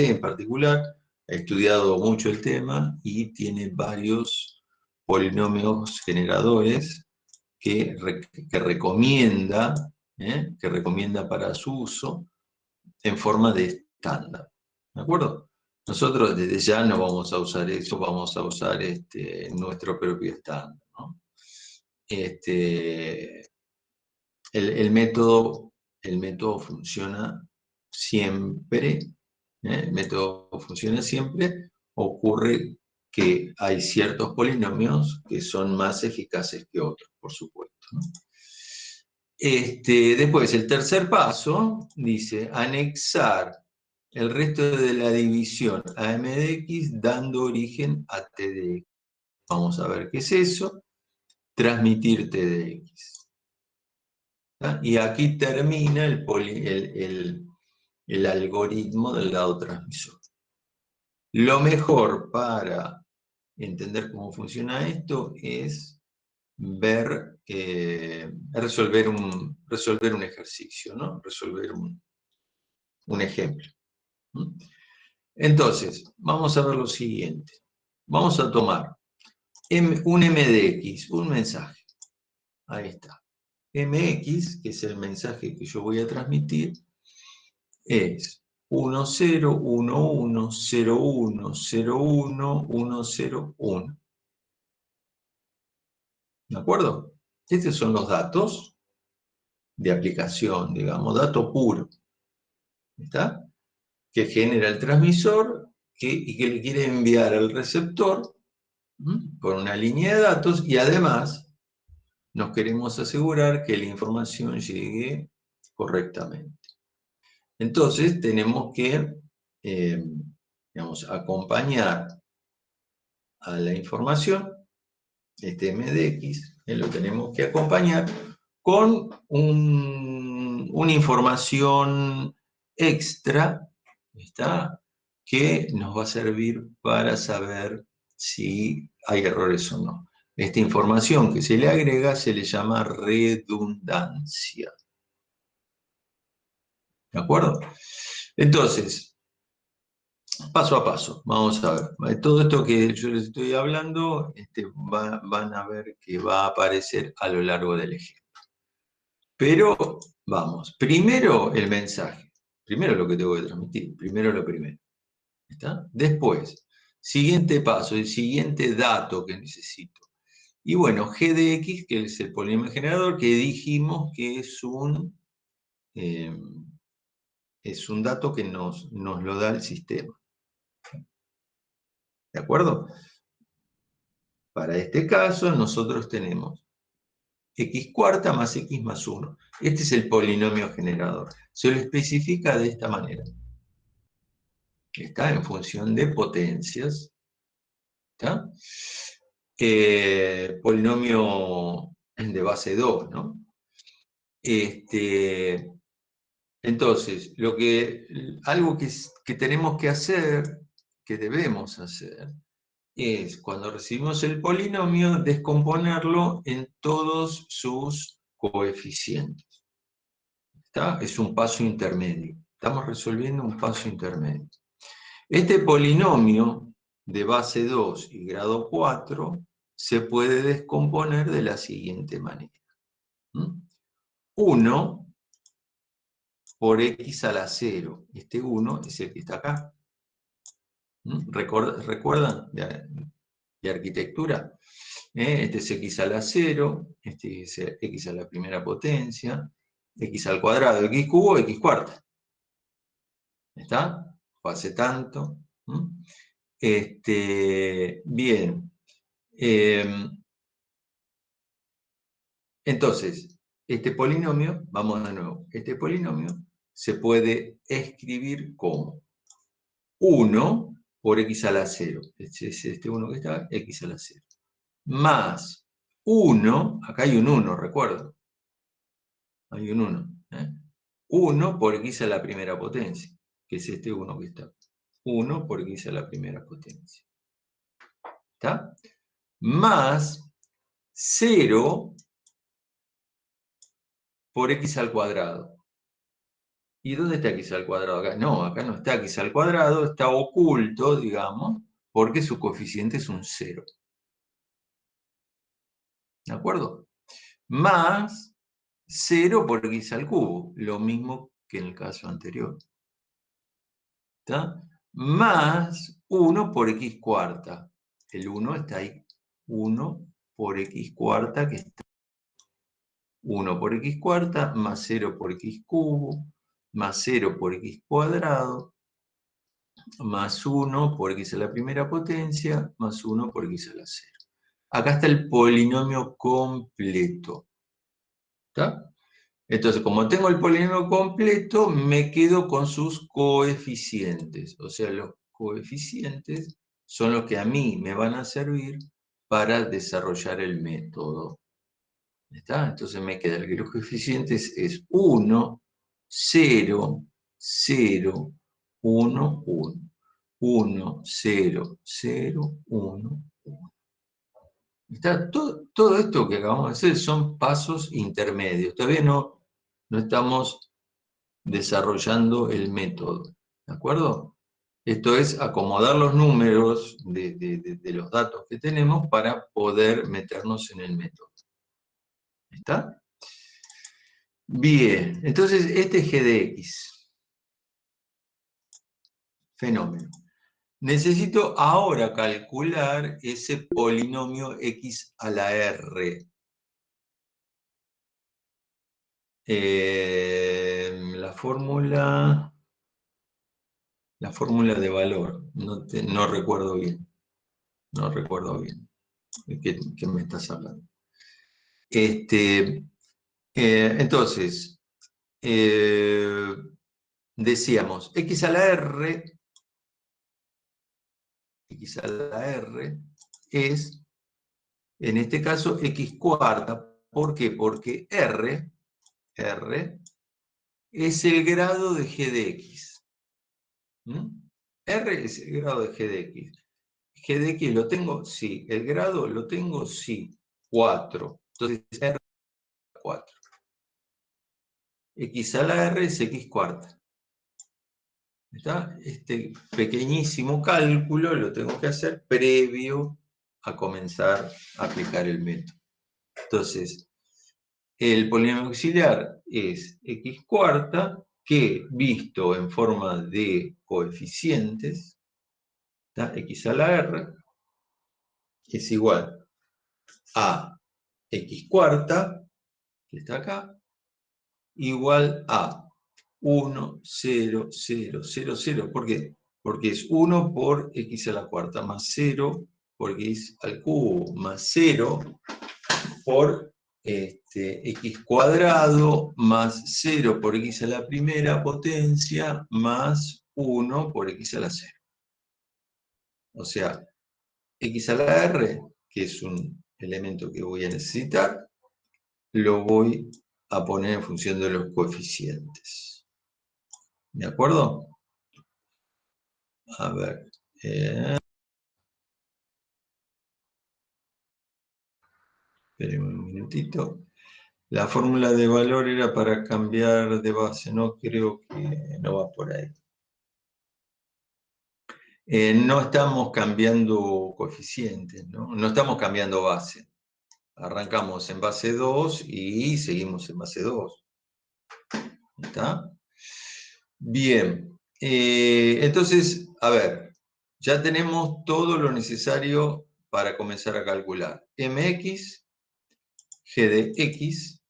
en particular ha estudiado mucho el tema y tiene varios polinomios generadores que recomienda para su uso en forma de estándar. ¿De acuerdo? Nosotros desde ya no vamos a usar eso, vamos a usar nuestro propio estándar, ¿no? El método funciona siempre, el método funciona siempre, ocurre que hay ciertos polinomios que son más eficaces que otros, por supuesto, ¿no? Después, el tercer paso dice anexar el resto de la división a m de x dando origen a t de x. Vamos a ver qué es eso. Transmitir t de x. Y aquí termina el algoritmo del lado transmisor. Lo mejor para entender cómo funciona esto es resolver un ejercicio, ¿no? Resolver un ejemplo. Entonces, vamos a ver lo siguiente. Vamos a tomar un m de x, un mensaje. Ahí está. mx, que es el mensaje que yo voy a transmitir, es 1, 0, 1, 1, 0, 1, 0, 1, 1, 0, 1. ¿De acuerdo? Estos son los datos de aplicación, digamos, dato puro. ¿Está? Que genera el transmisor y que le quiere enviar al receptor por una línea de datos, y además nos queremos asegurar que la información llegue correctamente. Entonces tenemos que acompañar a la información, este m de x, lo tenemos que acompañar con una información extra, ¿está? Que nos va a servir para saber si hay errores o no. Esta información que se le agrega se le llama redundancia. ¿De acuerdo? Entonces, paso a paso, vamos a ver. Todo esto que yo les estoy hablando, van a ver que va a aparecer a lo largo del ejemplo. Pero, vamos, primero el mensaje. Primero lo que tengo que transmitir, primero lo primero. ¿Está? Después, siguiente paso, el siguiente dato que necesito. Y bueno, g de x, que es el polinomio generador, que dijimos que es un dato que nos lo da el sistema. ¿De acuerdo? Para este caso, nosotros tenemos x cuarta más x más 1. Este es el polinomio generador. Se lo especifica de esta manera. Está en función de potencias. ¿Está? Polinomio de base 2, ¿no? Entonces, algo que tenemos que hacer, que debemos hacer, es, cuando recibimos el polinomio, descomponerlo en todos sus coeficientes. ¿Está? Es un paso intermedio. Estamos resolviendo un paso intermedio. Este polinomio de base 2 y grado 4 se puede descomponer de la siguiente manera. 1 por x a la 0. Este 1 es el que está acá. ¿Recuerdan de arquitectura? Este es x a la 0, este es x a la primera potencia, x al cuadrado, x cubo, x cuarta. ¿Está? Hace tanto. Bien. Entonces, este polinomio, vamos de nuevo, este polinomio se puede escribir como 1 por x a la 0. Este es este 1 que está, x a la 0. Más 1, acá hay un 1, recuerdo. Hay un 1. 1 por x a la primera potencia, que es este 1 que está. 1 por x a la primera potencia. ¿Está? Más 0 por x al cuadrado. ¿Y dónde está x al cuadrado? Acá no está x al cuadrado, está oculto, digamos, porque su coeficiente es un 0. ¿De acuerdo? Más 0 por x al cubo, lo mismo que en el caso anterior. ¿Está? Más 1 por x cuarta. El 1 está ahí. 1 por x cuarta, que está 1 por x cuarta, más 0 por x cubo, más 0 por x cuadrado, más 1 por x a la primera potencia, más 1 por x a la 0. Acá está el polinomio completo. ¿Está? Entonces, como tengo el polinomio completo, me quedo con sus coeficientes. O sea, los coeficientes son los que a mí me van a servir para desarrollar el método. ¿Está? Entonces me queda que los coeficientes es 1, 0, 0, 1, 1. 1, 0, 0, 1, 1. ¿Está? Todo esto que acabamos de hacer son pasos intermedios. Todavía no estamos desarrollando el método. ¿De acuerdo? Esto es acomodar los números de los datos que tenemos para poder meternos en el método. ¿Está? Bien, entonces este es g de x. Fenómeno. Necesito ahora calcular ese polinomio x a la r. La fórmula de valor, no recuerdo bien. No recuerdo bien de qué me estás hablando. Entonces, decíamos, x a la r es, en este caso, x cuarta. ¿Por qué? Porque r es el grado de g de x. R es el grado de g de x. G de x lo tengo, sí. El grado lo tengo, sí. 4. Entonces, R 4. X a la R es x cuarta. ¿Está? Este pequeñísimo cálculo lo tengo que hacer previo a comenzar a aplicar el método. Entonces, el polinomio auxiliar es x cuarta, que visto en forma de coeficientes, ¿está? X a la R es igual a x cuarta, que está acá, igual a 1, 0, 0, 0, 0. ¿Por qué? Porque es 1 por x a la cuarta, más 0 por x al cubo, más 0 por x cuadrado, más 0 por x a la primera potencia, más 1 por x a la 0. O sea, x a la r, que es un elemento que voy a necesitar, lo voy a poner en función de los coeficientes. ¿De acuerdo? A ver. Esperen un minutito. La fórmula de valor era para cambiar de base. No creo que no va por ahí. No estamos cambiando coeficientes, ¿no? No estamos cambiando base. Arrancamos en base 2 y seguimos en base 2. ¿Está? Bien. Entonces, a ver. ya tenemos todo lo necesario para comenzar a calcular. mx, g de x,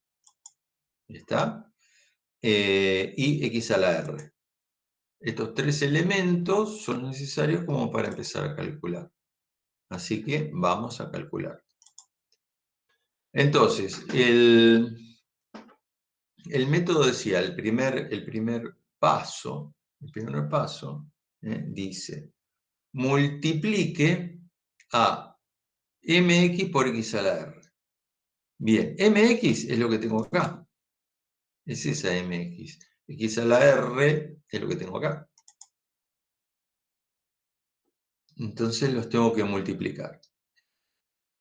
¿está? Y x a la r. Estos tres elementos son necesarios como para empezar a calcular. Así que vamos a calcular. Entonces, el método decía, el primer paso dice, multiplique a mx por x a la r. Bien, mx es lo que tengo acá. Es esa mx. X a la r es lo que tengo acá. Entonces los tengo que multiplicar.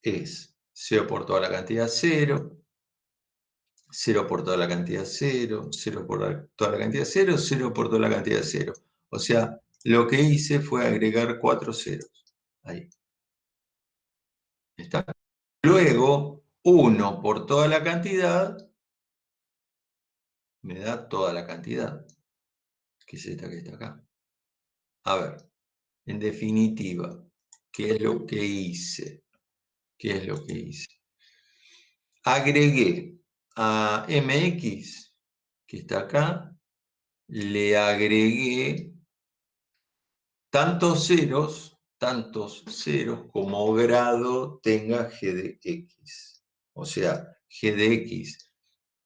Es 0 por toda la cantidad 0, 0 por toda la cantidad 0, 0 por toda la cantidad 0, 0 por toda la cantidad 0. O sea, lo que hice fue agregar 4 ceros. Ahí. ¿Está? Luego, 1 por toda la cantidad me da toda la cantidad, que es esta que está acá. A ver, en definitiva, ¿qué es lo que hice? ¿Qué es lo que hice? Agregué a mx, que está acá, le agregué tantos ceros como grado tenga g de x. O sea, g de x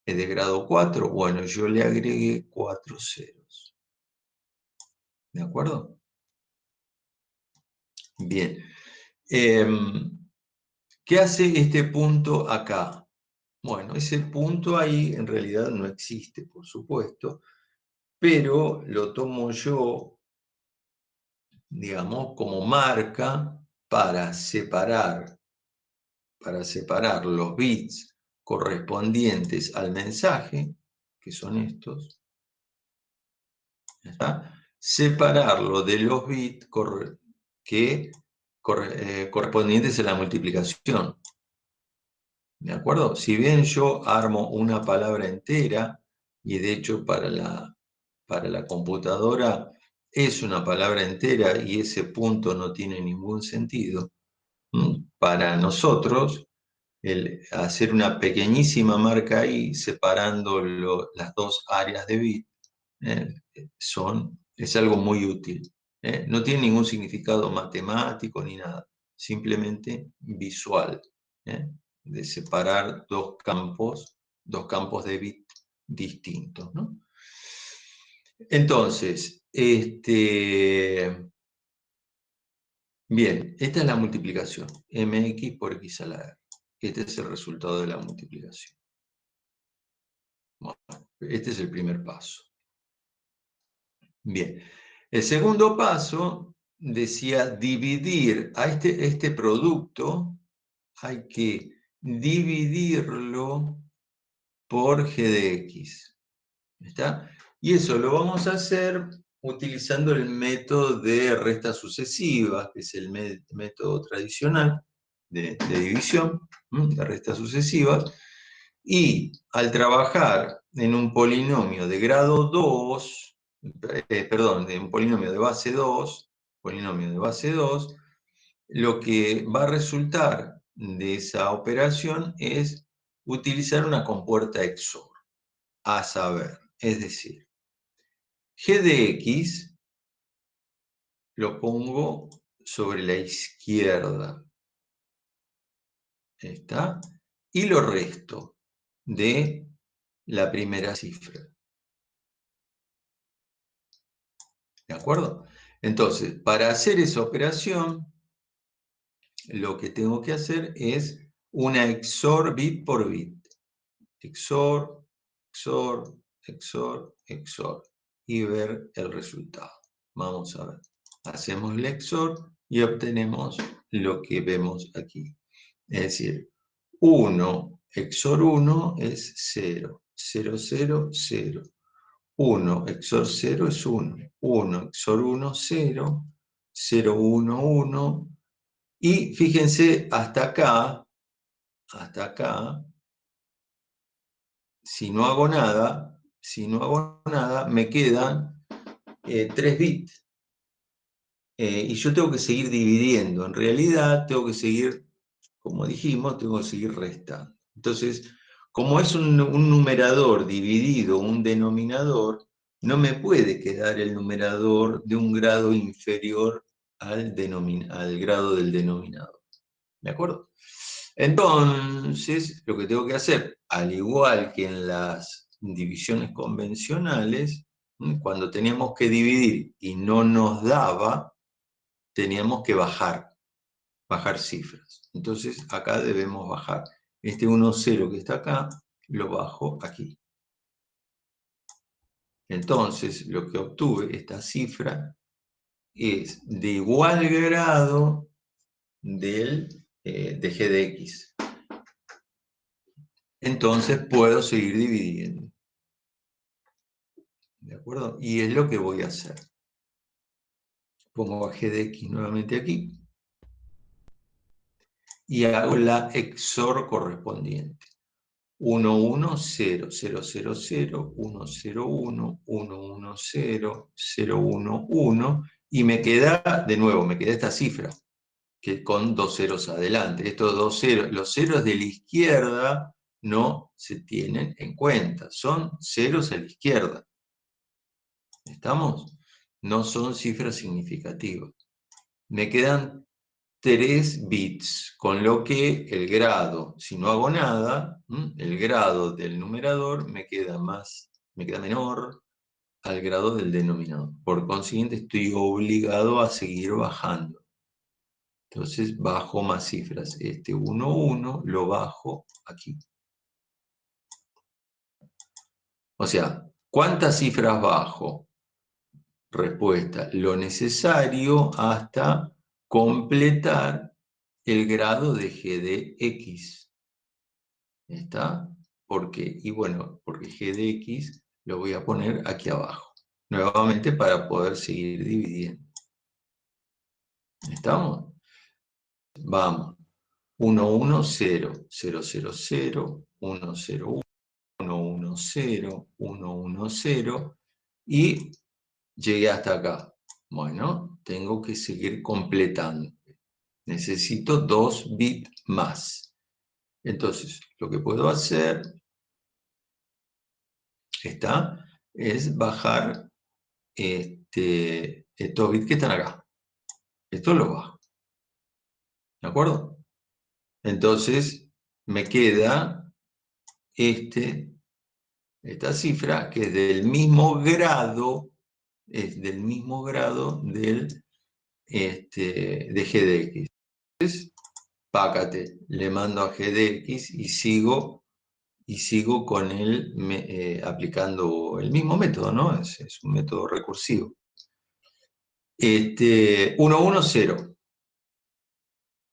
es de grado 4, bueno, yo le agregué 4 ceros. ¿De acuerdo? Bien. ¿Qué hace este punto acá? Bueno, ese punto ahí en realidad no existe, por supuesto, pero lo tomo yo, digamos, como marca para separar los bits correspondientes al mensaje, que son estos, ¿está? Separarlo de los bits correspondientes a la multiplicación. ¿De acuerdo? Si bien yo armo una palabra entera, y de hecho para la computadora es una palabra entera y ese punto no tiene ningún sentido, para nosotros el hacer una pequeñísima marca ahí separando las dos áreas de bit es algo muy útil. No tiene ningún significado matemático ni nada, simplemente visual, de separar dos campos de bit distintos, ¿no? Entonces, bien, esta es la multiplicación, mx por x a la r. Este es el resultado de la multiplicación. Bueno, este es el primer paso. Bien, el segundo paso decía dividir a este producto, hay que dividirlo por g de x. ¿Está? Y eso lo vamos a hacer utilizando el método de resta sucesiva, que es el método tradicional de división, de resta sucesiva. Y al trabajar en un polinomio de grado 2, de un polinomio de base 2, lo que va a resultar de esa operación es utilizar una compuerta XOR, a saber, es decir, g de x lo pongo sobre la izquierda, ¿está? Y lo resto de la primera cifra. ¿De acuerdo? Entonces, para hacer esa operación, lo que tengo que hacer es una XOR bit por bit. XOR, XOR, XOR, XOR. Y ver el resultado. Vamos a ver. Hacemos el XOR y obtenemos lo que vemos aquí. Es decir, 1 XOR 1 es 0. 0, 0, 0. 1 XOR 0 es 1. 1 XOR 1, 0. 0, 1, 1. Y fíjense, hasta acá, si no hago nada, me quedan 3 bits. y yo tengo que seguir dividiendo. En realidad tengo que seguir, como dijimos, tengo que seguir restando. Entonces, como es un numerador dividido un denominador, no me puede quedar el numerador de un grado inferior al grado del denominador. ¿De acuerdo? Entonces, lo que tengo que hacer, al igual que en las divisiones convencionales, cuando teníamos que dividir y no nos daba, teníamos que bajar cifras. Entonces, acá debemos bajar. Este 1, 0 que está acá, lo bajo aquí. Entonces, lo que obtuve, esta cifra, es de igual grado de g de x. Entonces, puedo seguir dividiendo. ¿De acuerdo? Y es lo que voy a hacer. Pongo a g de x nuevamente aquí. Y hago la XOR correspondiente. 1, 1, 0, 0, 0, 0, 1, 0, 1, 1, 1, 0, 0, 1, 1, y me queda, de nuevo, me queda esta cifra, que con 2 ceros adelante. Estos 2 ceros, los ceros de la izquierda no se tienen en cuenta, son ceros a la izquierda. ¿Estamos? No son cifras significativas. Me quedan 3 bits, con lo que el grado, si no hago nada, el grado del numerador me queda menor al grado del denominador. Por consiguiente, estoy obligado a seguir bajando. Entonces, bajo más cifras. Este 1, 1 lo bajo aquí. O sea, ¿cuántas cifras bajo? Respuesta, lo necesario hasta completar el grado de g de x. ¿Está? ¿Por qué? Y bueno, porque g de x lo voy a poner aquí abajo. Nuevamente para poder seguir dividiendo. ¿Estamos? Vamos. 1, 1, 0, 0, 0, 0, 1, 0, 1, 1, 0, 1, 1, 0, y llegué hasta acá. Bueno, tengo que seguir completando. Necesito 2 bits más. Entonces, lo que puedo hacer es bajar estos bits que están acá. Esto lo bajo. ¿De acuerdo? Entonces, me queda esta cifra que es del mismo grado, del de g de x. Entonces, pácate, le mando a g de x y sigo con él aplicando el mismo método, ¿no? Es un método recursivo. 1, 1, 0.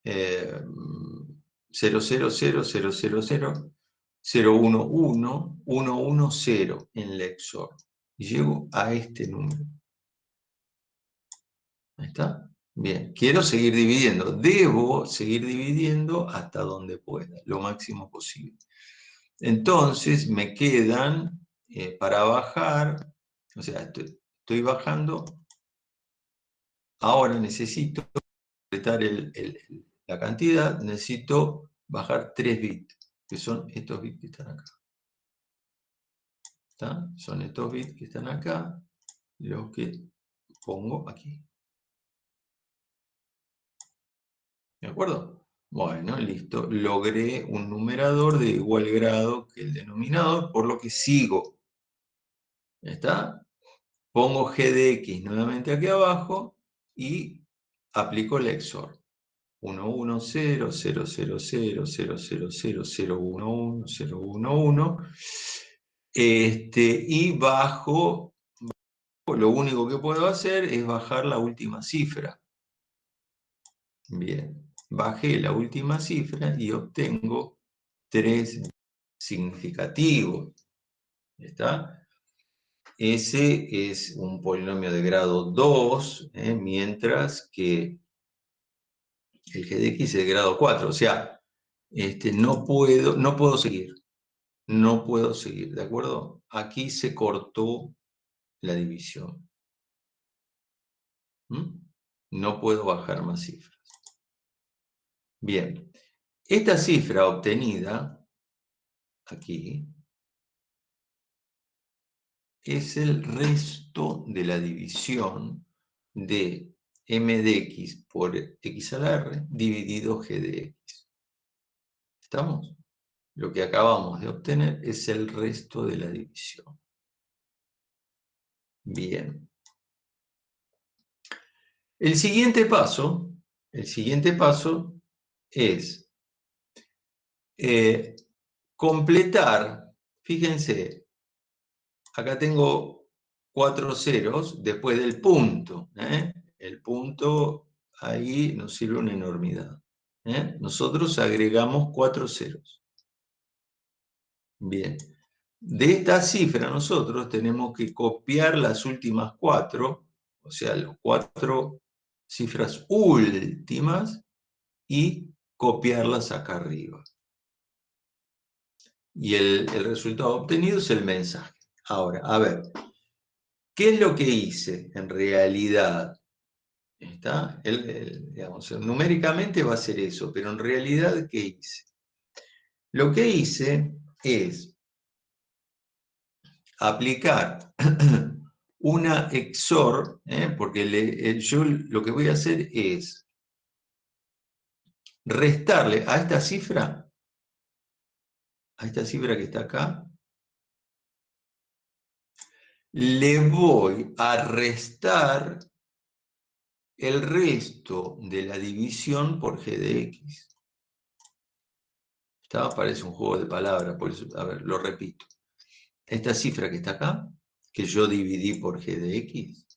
0, 0, 0, 0, 0, 0, 0, 1, 1, 1, 1, 0 en la XOR. Y llego a este número. ¿Ahí está? Bien, quiero seguir dividiendo. Debo seguir dividiendo hasta donde pueda, lo máximo posible. Entonces me quedan, para bajar, o sea, estoy bajando, ahora necesito completar la cantidad, necesito bajar 3 bits, que son estos bits que están acá. ¿Está? Son estos bits que están acá, los que pongo aquí. ¿De acuerdo? Bueno, listo. Logré un numerador de igual grado que el denominador, por lo que sigo. ¿Ya está? Pongo g de x nuevamente aquí abajo y aplico el XOR. 1, 1, 0, 0, 0, 0, 0, 0, 0, 0, 1, 1, 0, 1, 1. Y bajo, lo único que puedo hacer es bajar la última cifra. Bien, bajé la última cifra y obtengo 3 significativos. ¿Está? Ese es un polinomio de grado 2, mientras que el g de x es de grado 4. O sea, no puedo seguir. No puedo seguir, ¿de acuerdo? Aquí se cortó la división. ¿Mm? No puedo bajar más cifras. Bien, esta cifra obtenida aquí es el resto de la división de m de x por x a la r dividido g de x. ¿Estamos? Lo que acabamos de obtener es el resto de la división. Bien. El siguiente paso es completar, fíjense, acá tengo 4 ceros después del punto. El punto ahí nos sirve una enormidad. Nosotros agregamos 4 ceros. Bien. De esta cifra nosotros tenemos que copiar las últimas 4, o sea, las 4 cifras últimas, y copiarlas acá arriba. Y el resultado obtenido es el mensaje. Ahora, a ver, ¿qué es lo que hice en realidad? ¿Está? Digamos, numéricamente va a ser eso, pero en realidad, ¿qué hice? Lo que hice es aplicar una XOR, porque yo lo que voy a hacer es restarle a esta cifra que está acá, le voy a restar el resto de la división por g de x. Parece un juego de palabras, por eso, a ver, lo repito. Esta cifra que está acá, que yo dividí por g de x,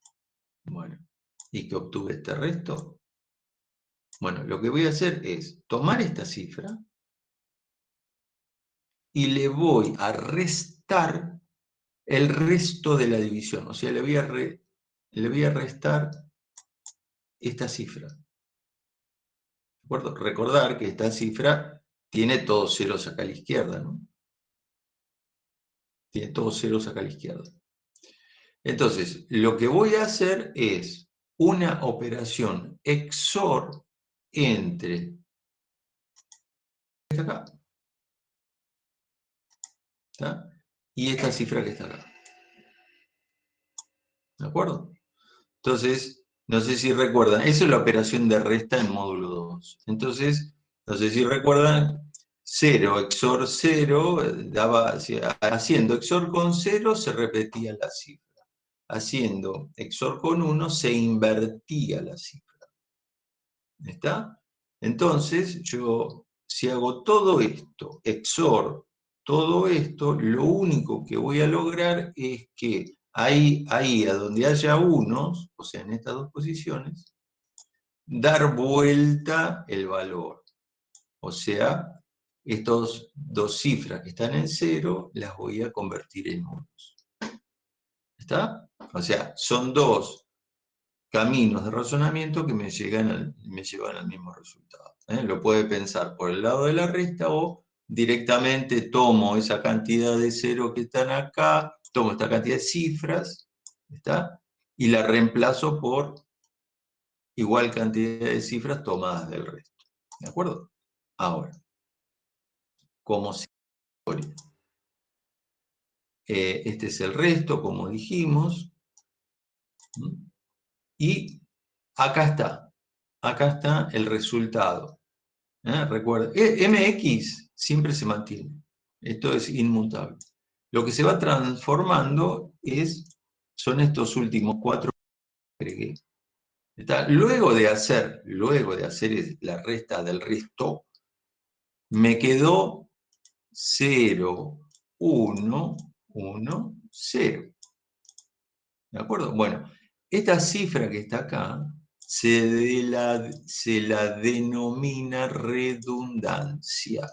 bueno, y que obtuve este resto, bueno, lo que voy a hacer es tomar esta cifra y le voy a restar el resto de la división. O sea, le voy a restar esta cifra. ¿De acuerdo? Recordar que esta cifra tiene todos ceros acá a la izquierda, ¿no? Tiene todos ceros acá a la izquierda. Entonces, lo que voy a hacer es una operación XOR entre esta acá, ¿está? Y esta cifra que está acá. ¿De acuerdo? Entonces, no sé si recuerdan, eso es la operación de resta en módulo 2. Entonces, no sé si recuerdan, 0 XOR 0 daba, haciendo XOR con 0 se repetía la cifra. Haciendo XOR con 1 se invertía la cifra. ¿Está? Entonces, yo, si hago todo esto, XOR, todo esto, lo único que voy a lograr es que ahí a donde haya unos, o sea, en estas dos posiciones, dar vuelta el valor. O sea, estas dos cifras que están en 0, las voy a convertir en unos. ¿Está? O sea, son dos caminos de razonamiento que me llevan al mismo resultado. Lo puede pensar por el lado de la resta o directamente tomo esa cantidad de 0 que están acá, tomo esta cantidad de cifras, ¿está? Y la reemplazo por igual cantidad de cifras tomadas del resto. ¿De acuerdo? Ahora, como si este es el resto, como dijimos, y acá está el resultado. Recuerda, MX siempre se mantiene, esto es inmutable. Lo que se va transformando son estos últimos 4 que agregué. Luego de hacer la resta del resto, me quedó 0, 1, 1, 0. ¿De acuerdo? Bueno, esta cifra que está acá se la denomina redundancia.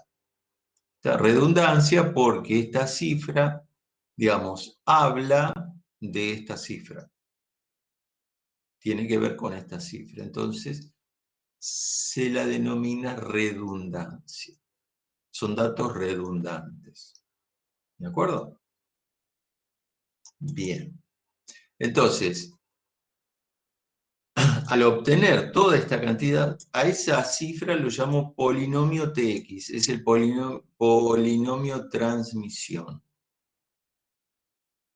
Redundancia porque esta cifra, digamos, habla de esta cifra. Tiene que ver con esta cifra. Entonces, se la denomina redundancia. Son datos redundantes. ¿De acuerdo? Bien. Entonces, al obtener toda esta cantidad, a esa cifra lo llamo polinomio Tx, es el polinomio transmisión.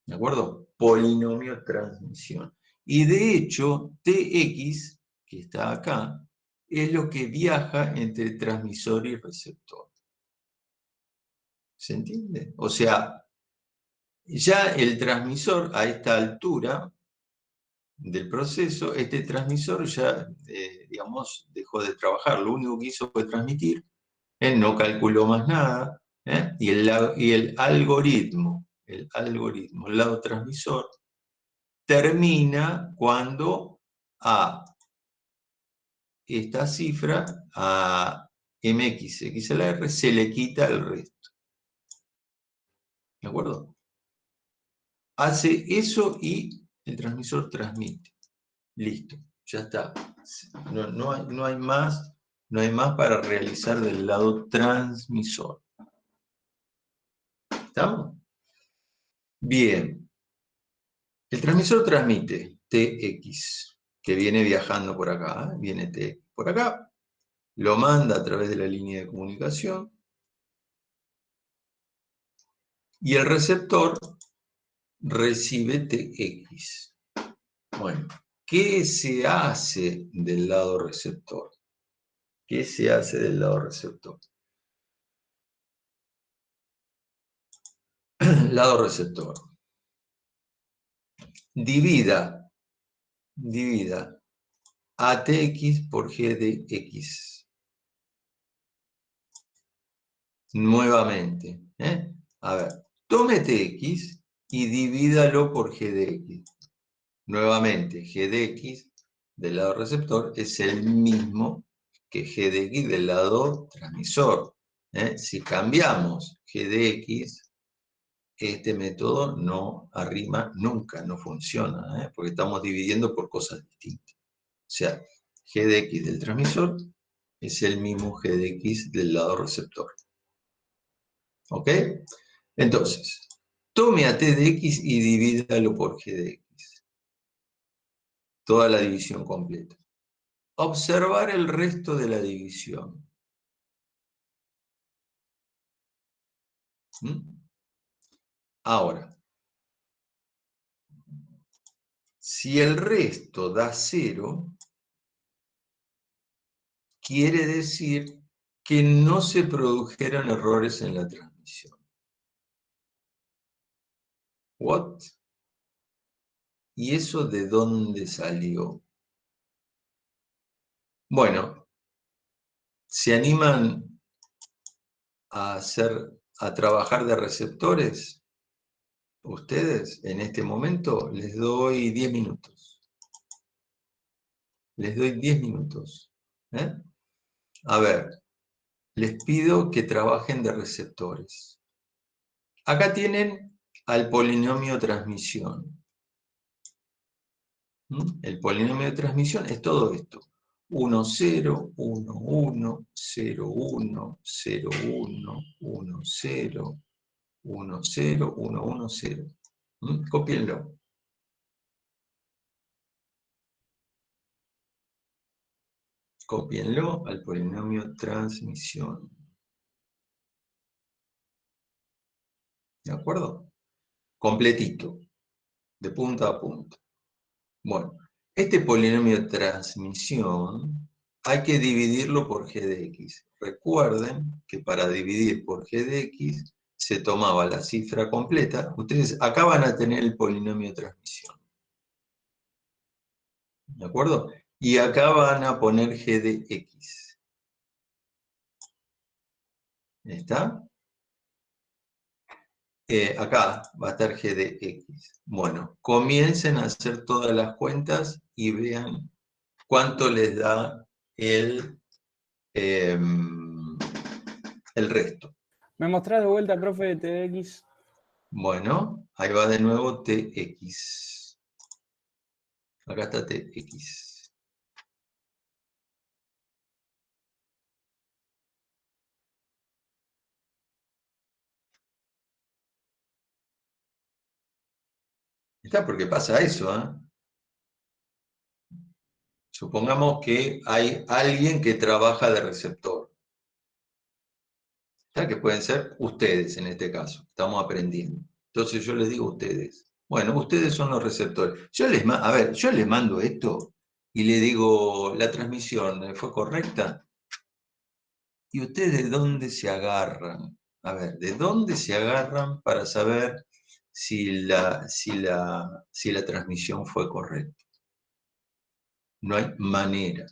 ¿De acuerdo? Polinomio transmisión. Y de hecho, Tx, que está acá, es lo que viaja entre transmisor y receptor. ¿Se entiende? O sea, ya el transmisor a esta altura del proceso, este transmisor ya, digamos, dejó de trabajar. Lo único que hizo fue transmitir. Él no calculó más nada. Y el algoritmo, el lado transmisor, termina cuando a esta cifra, a mx/xlr, se le quita el resto. ¿De acuerdo? Hace eso y el transmisor transmite. Listo, ya está. No hay más para realizar del lado transmisor. ¿Estamos? Bien. El transmisor transmite Tx, que viene viajando por acá, viene T por acá, lo manda a través de la línea de comunicación, y el receptor recibe Tx. Bueno, ¿qué se hace del lado receptor? ¿Qué se hace del lado receptor? Lado receptor. Divida ATX por G de X. Nuevamente. A ver, tome TX y divídalo por G de X. Nuevamente, G de X del lado receptor es el mismo que G de X del lado transmisor. Si cambiamos G de X, este método no arrima nunca, no funciona, porque estamos dividiendo por cosas distintas. O sea, G de X del transmisor es el mismo G de X del lado receptor. ¿Ok? Entonces, tome a T de X y divídalo por G de X. Toda la división completa. Observar el resto de la división. Ahora, si el resto da 0, quiere decir que no se produjeron errores en la transmisión. ¿What? ¿Y eso de dónde salió? Bueno, ¿se animan a trabajar de receptores? Ustedes, en este momento, les doy 10 minutos. Les doy 10 minutos. A ver, les pido que trabajen de receptores. Acá tienen al polinomio transmisión. El polinomio de transmisión es todo esto. 1, 0, 1, 1, 0, 1, 0, 1, 1, 0, 1, 0, 1, 1, 0. Cópienlo. Cópienlo al polinomio transmisión. ¿De acuerdo? Completito, de punta a punta. Bueno, este polinomio de transmisión hay que dividirlo por G de X. Recuerden que para dividir por G de X se tomaba la cifra completa. Ustedes acá van a tener el polinomio de transmisión. ¿De acuerdo? Y acá van a poner G de X. ¿Está? Acá va a estar G de X. Bueno, comiencen a hacer todas las cuentas y vean cuánto les da el resto. ¿Me mostrás de vuelta, profe, de TX? Bueno, ahí va de nuevo Tx. Acá está Tx. Está porque pasa eso, Supongamos que hay alguien que trabaja de receptor. ¿Sabes? Que pueden ser ustedes en este caso, estamos aprendiendo. Entonces yo les digo a ustedes, bueno, ustedes son los receptores. Yo les mando esto y le digo, ¿la transmisión fue correcta? ¿Y ustedes de dónde se agarran? A ver, ¿de dónde se agarran para saber si la transmisión fue correcta? No hay manera.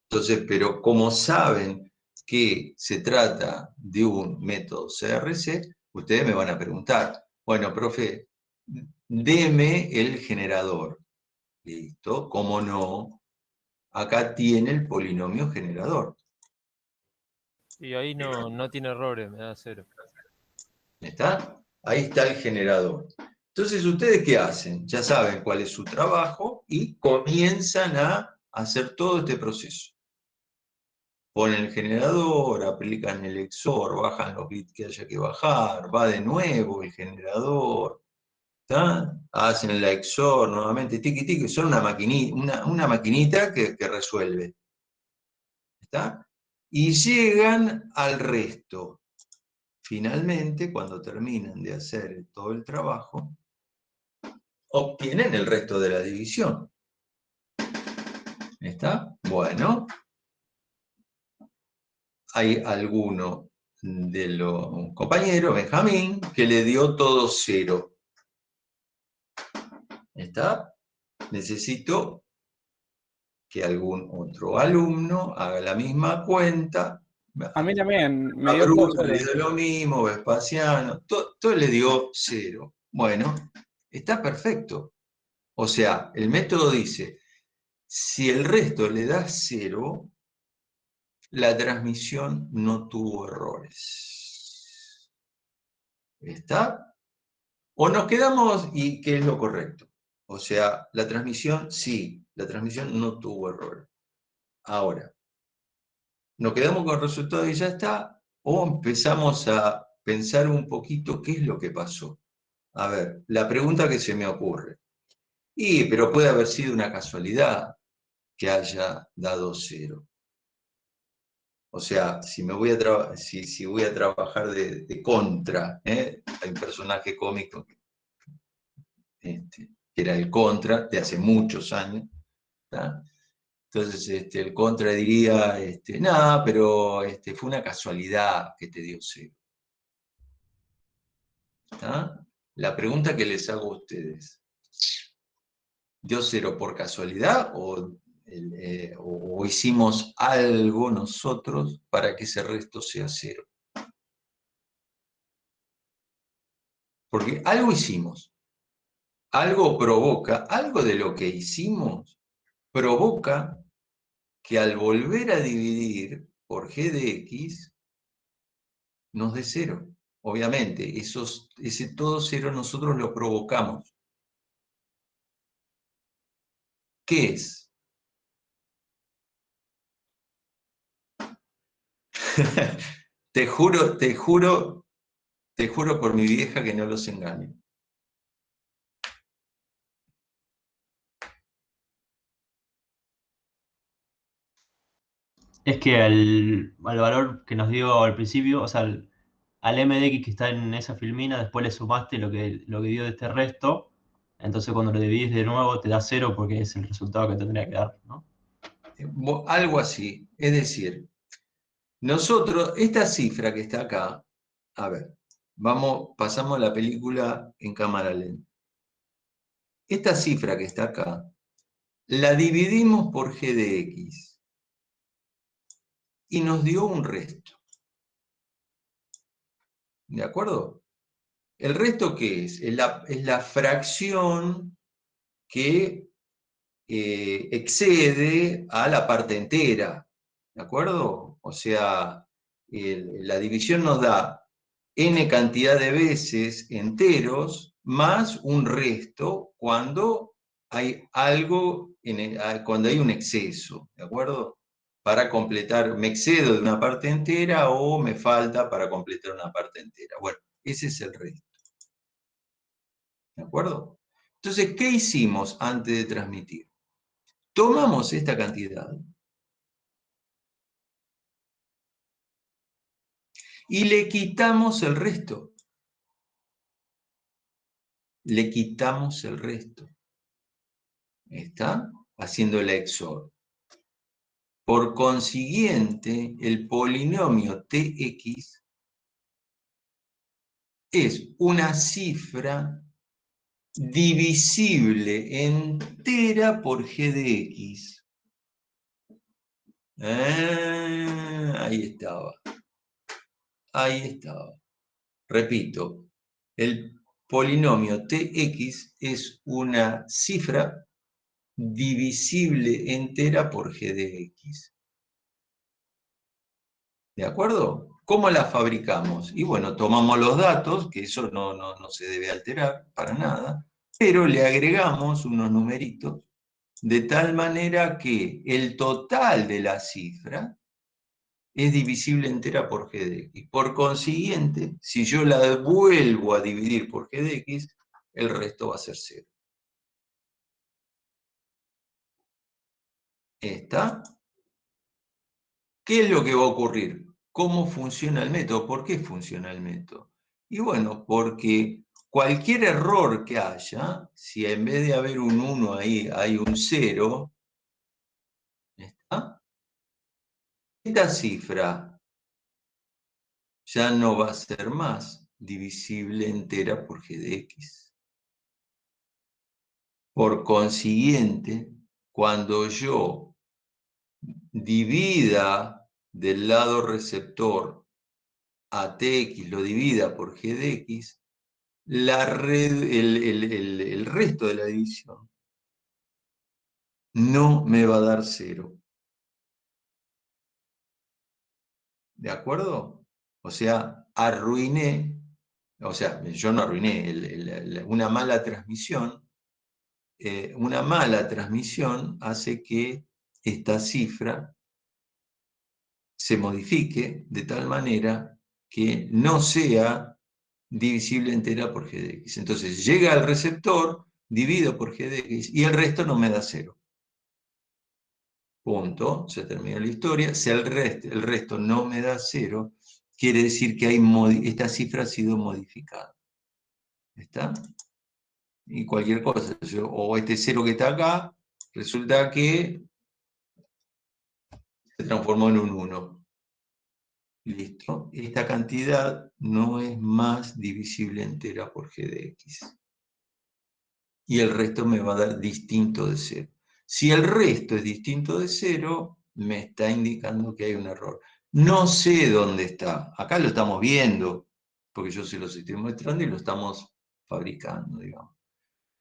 Entonces, pero como saben que se trata de un método CRC, ustedes me van a preguntar, bueno, profe, deme el generador. Listo, ¿cómo no? Acá tiene el polinomio generador. Y ahí no tiene errores, me da 0. ¿Está? Ahí está el generador. Entonces, ¿ustedes qué hacen? Ya saben cuál es su trabajo y comienzan a hacer todo este proceso. Ponen el generador, aplican el XOR, bajan los bits que haya que bajar, va de nuevo el generador, ¿está? Hacen la XOR nuevamente, tiki tiki, son una maquinita que resuelve. ¿Está? Y llegan al resto. Finalmente, cuando terminan de hacer todo el trabajo, obtienen el resto de la división. ¿Está? Bueno, hay alguno de los compañeros, Benjamín, que le dio todo 0. ¿Está? Necesito que algún otro alumno haga la misma cuenta. A mí también me A dio todo Bruno le 0. dio lo mismo, Vespasiano, todo le dio 0. Bueno, está perfecto. O sea, el método dice, si el resto le da 0, la transmisión no tuvo errores. ¿Está? O nos quedamos, ¿y qué es lo correcto? O sea, la transmisión, sí, la transmisión no tuvo errores. Ahora, ¿nos quedamos con el resultado y ya está? ¿O empezamos a pensar un poquito qué es lo que pasó? A ver, la pregunta que se me ocurre. Pero puede haber sido una casualidad que haya dado 0. O sea, si voy a trabajar de contra, hay un personaje cómico que era el contra de hace muchos años, ¿tá? Entonces el contra diría, nada, pero fue una casualidad que te dio 0. ¿Tá? La pregunta que les hago a ustedes, ¿dio 0 por casualidad o hicimos algo nosotros para que ese resto sea 0? Porque algo hicimos, algo provoca, algo de lo que hicimos provoca que al volver a dividir por g de x nos dé 0. Obviamente, ese todo 0 nosotros lo provocamos. ¿Qué es? Te juro por mi vieja que no los engaño. Es que al valor que nos dio al principio, o sea, al m de x que está en esa filmina, después le sumaste lo que dio de este resto, entonces cuando lo divides de nuevo te da 0 porque es el resultado que tendría que dar, ¿no? Algo así. Es decir, nosotros, esta cifra que está acá, a ver, pasamos la película en cámara lenta. Esta cifra que está acá, la dividimos por g de x y nos dio un resto. ¿De acuerdo? ¿El resto qué es? Es la fracción que excede a la parte entera. ¿De acuerdo? O sea, la división nos da n cantidad de veces enteros más un resto cuando hay algo, cuando hay un exceso, ¿de acuerdo? Para completar, me excedo de una parte entera o me falta para completar una parte entera. Bueno, ese es el resto. ¿De acuerdo? Entonces, ¿qué hicimos antes de transmitir? tomamos esta cantidad y le quitamos el resto. Le quitamos el resto. ¿Está? Haciendo la XOR. Por consiguiente, el polinomio Tx es una cifra divisible entera por g de x. Ahí estaba. Ahí estaba. Repito, el polinomio Tx es una cifra divisible entera por g de x. ¿De acuerdo? ¿Cómo la fabricamos? Y bueno, tomamos los datos, que eso no se debe alterar para nada, pero le agregamos unos numeritos, de tal manera que el total de la cifra es divisible entera por g de x. Por consiguiente, si yo la vuelvo a dividir por g de x, el resto va a ser 0. ¿Está? ¿Qué es lo que va a ocurrir? ¿Cómo funciona el método? ¿Por qué funciona el método? Y bueno, porque cualquier error que haya, si en vez de haber un 1 ahí hay un 0, ¿está? Esta cifra ya no va a ser más divisible entera por g de x. Por consiguiente, cuando yo divida del lado receptor a tx, lo divida por g de x, el resto de la división no me va a dar 0. ¿De acuerdo? O sea, arruiné, o sea, yo no arruiné, una mala transmisión hace que esta cifra se modifique de tal manera que no sea divisible entera por g de x. Entonces llega al receptor, divido por g de x y el resto no me da 0. Punto, se termina la historia. Si el resto no me da 0, quiere decir que esta cifra ha sido modificada. ¿Está? Y cualquier cosa, o este 0 que está acá, resulta que se transformó en un 1. Listo. Esta cantidad no es más divisible entera por g de x. Y el resto me va a dar distinto de 0. Si el resto es distinto de 0, me está indicando que hay un error. No sé dónde está. Acá lo estamos viendo, porque yo se los estoy mostrando y lo estamos fabricando, digamos.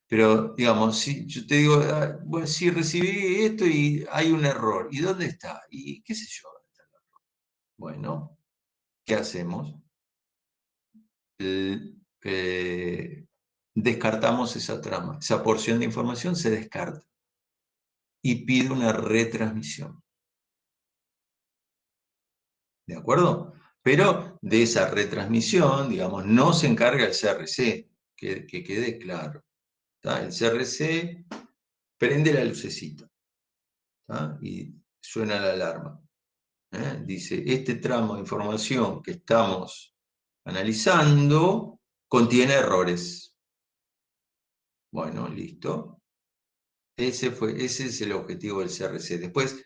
Pero, digamos, si yo te digo, bueno, si recibí esto y hay un error, ¿y dónde está? Y qué sé yo, ¿dónde está el error? Bueno, ¿qué hacemos? Descartamos esa trama. Esa porción de información se descarta y pide una retransmisión. ¿De acuerdo? Pero de esa retransmisión, digamos, no se encarga el CRC, que quede claro. ¿Tá? El CRC prende la lucecita, ¿tá? Y suena la alarma. Dice, este tramo de información que estamos analizando contiene errores. Bueno, listo. Ese es el objetivo del CRC. Después,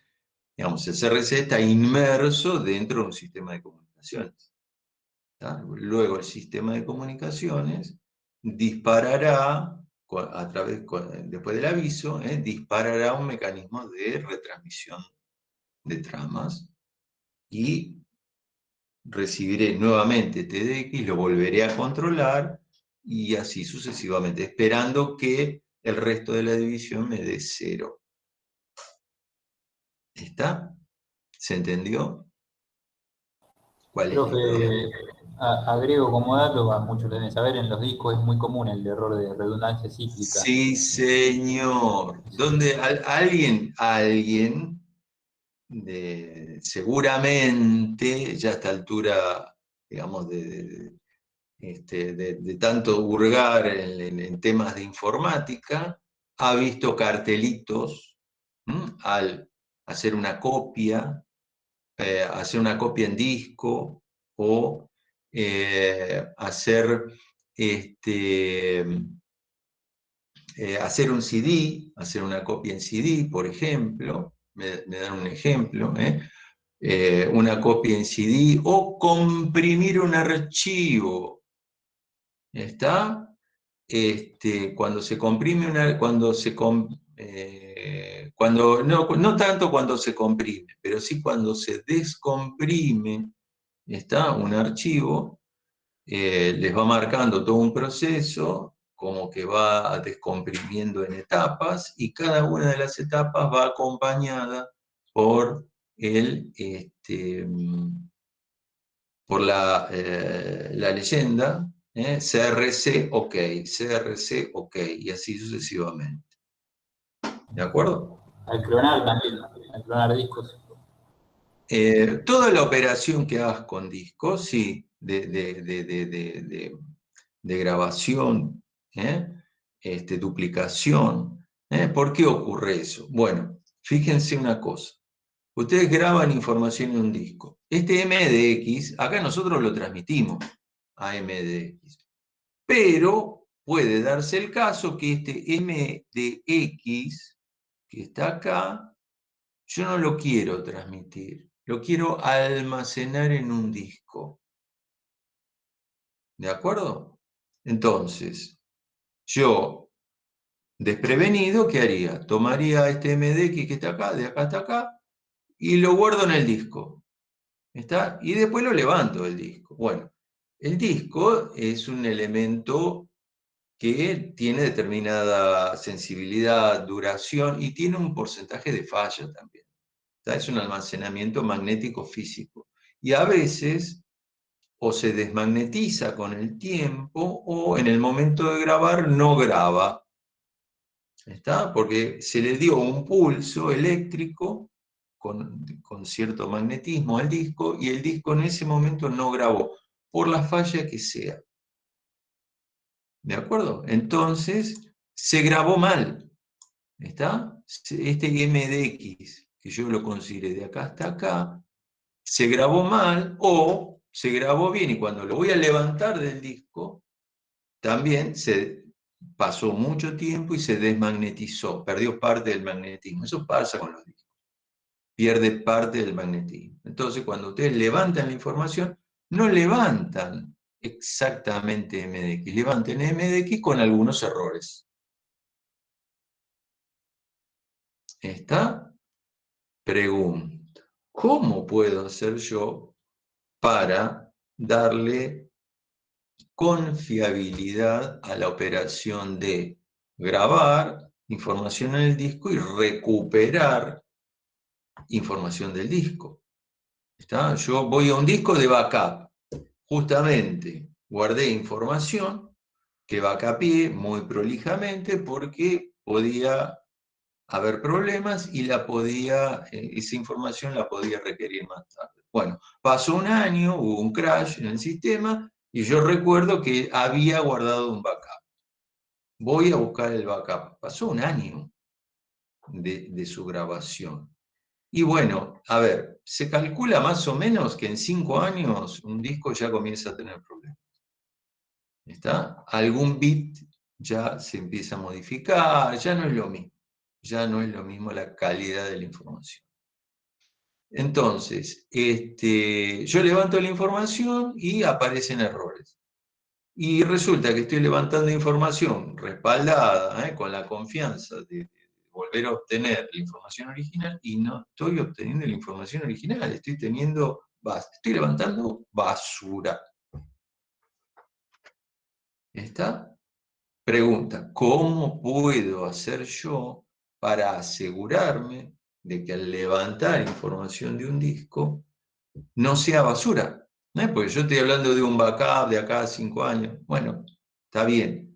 digamos, el CRC está inmerso dentro de un sistema de comunicaciones. ¿Tá? Luego el sistema de comunicaciones disparará, después del aviso, disparará un mecanismo de retransmisión de tramas y recibiré nuevamente TDX, lo volveré a controlar y así sucesivamente, esperando que el resto de la división me dé 0. ¿Está? ¿Se entendió? ¿Cuál es la idea? Profe, agrego como dato, muchos lo deben saber, en los discos es muy común el error de redundancia cíclica. Sí, señor. ¿Dónde alguien seguramente, ya a esta altura, digamos, de tanto hurgar en temas de informática, ha visto cartelitos al hacer una copia en disco o hacer un CD, hacer una copia en CD, por ejemplo, me dan un ejemplo, una copia en CD o comprimir un archivo. ¿Está? Cuando se comprime no tanto cuando se comprime, pero sí cuando se descomprime, está un archivo, les va marcando todo un proceso, como que va descomprimiendo en etapas, y cada una de las etapas va acompañada por la leyenda, CRC OK, CRC OK, y así sucesivamente. ¿De acuerdo? Al clonar también, al clonar discos. Toda la operación que hagas con discos, sí, de grabación, duplicación. ¿Por qué ocurre eso? Bueno, fíjense una cosa. Ustedes graban información en un disco. Este MDX, acá nosotros lo transmitimos a MDX. Pero puede darse el caso que este MDX que está acá, yo no lo quiero transmitir, lo quiero almacenar en un disco. ¿De acuerdo? Entonces, yo, desprevenido, ¿qué haría? Tomaría este MDX que está acá, de acá hasta acá, y lo guardo en el disco. ¿Está? Y después lo levanto del disco. Bueno, el disco es un elemento que tiene determinada sensibilidad, duración y tiene un porcentaje de falla también. Es un almacenamiento magnético físico. Y a veces o se desmagnetiza con el tiempo o en el momento de grabar no graba. ¿Está? Porque se le dio un pulso eléctrico con cierto magnetismo al disco y el disco en ese momento no grabó, por la falla que sea. ¿De acuerdo? Entonces, se grabó mal. ¿Está? Este MDX, que yo lo consideré de acá hasta acá, se grabó mal o se grabó bien y cuando lo voy a levantar del disco, también se pasó mucho tiempo y se desmagnetizó, perdió parte del magnetismo. Eso pasa con los discos. Pierde parte del magnetismo. Entonces, cuando ustedes levantan la información, no levantan exactamente MDX, levanten MDX con algunos errores. ¿Está? Pregunta. ¿Cómo puedo hacer yo para darle confiabilidad a la operación de grabar información en el disco y recuperar información del disco? ¿Está? Yo voy a un disco de backup. Justamente guardé información que backupié muy prolijamente porque podía haber problemas y esa información la podía requerir más tarde. Bueno, pasó un año, hubo un crash en el sistema y yo recuerdo que había guardado un backup. Voy a buscar el backup. Pasó un año de su grabación. Y bueno, a ver, se calcula más o menos que en 5 años un disco ya comienza a tener problemas. ¿Está? Algún bit ya se empieza a modificar, ya no es lo mismo. Ya no es lo mismo la calidad de la información. Entonces, yo levanto la información y aparecen errores. Y resulta que estoy levantando información respaldada, con la confianza de volver a obtener la información original y no estoy obteniendo la información original, estoy levantando basura. ¿Está? Pregunta, ¿cómo puedo hacer yo para asegurarme de que al levantar información de un disco no sea basura? Porque yo estoy hablando de un backup de acá a 5 años. Bueno, está bien.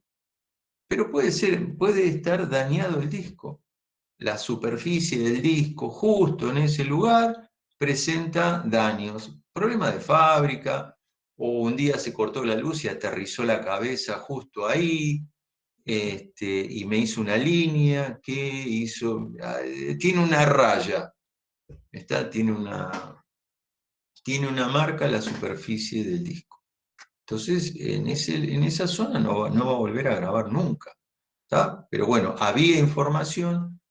Pero puede estar dañado el disco. La superficie del disco, justo en ese lugar, presenta daños. Problema de fábrica, o un día se cortó la luz y aterrizó la cabeza justo ahí. y me hizo una línea que hizo, tiene una raya, tiene una marca la superficie del disco. Entonces, en esa zona no va a volver a grabar nunca. ¿Está? Pero bueno, había información,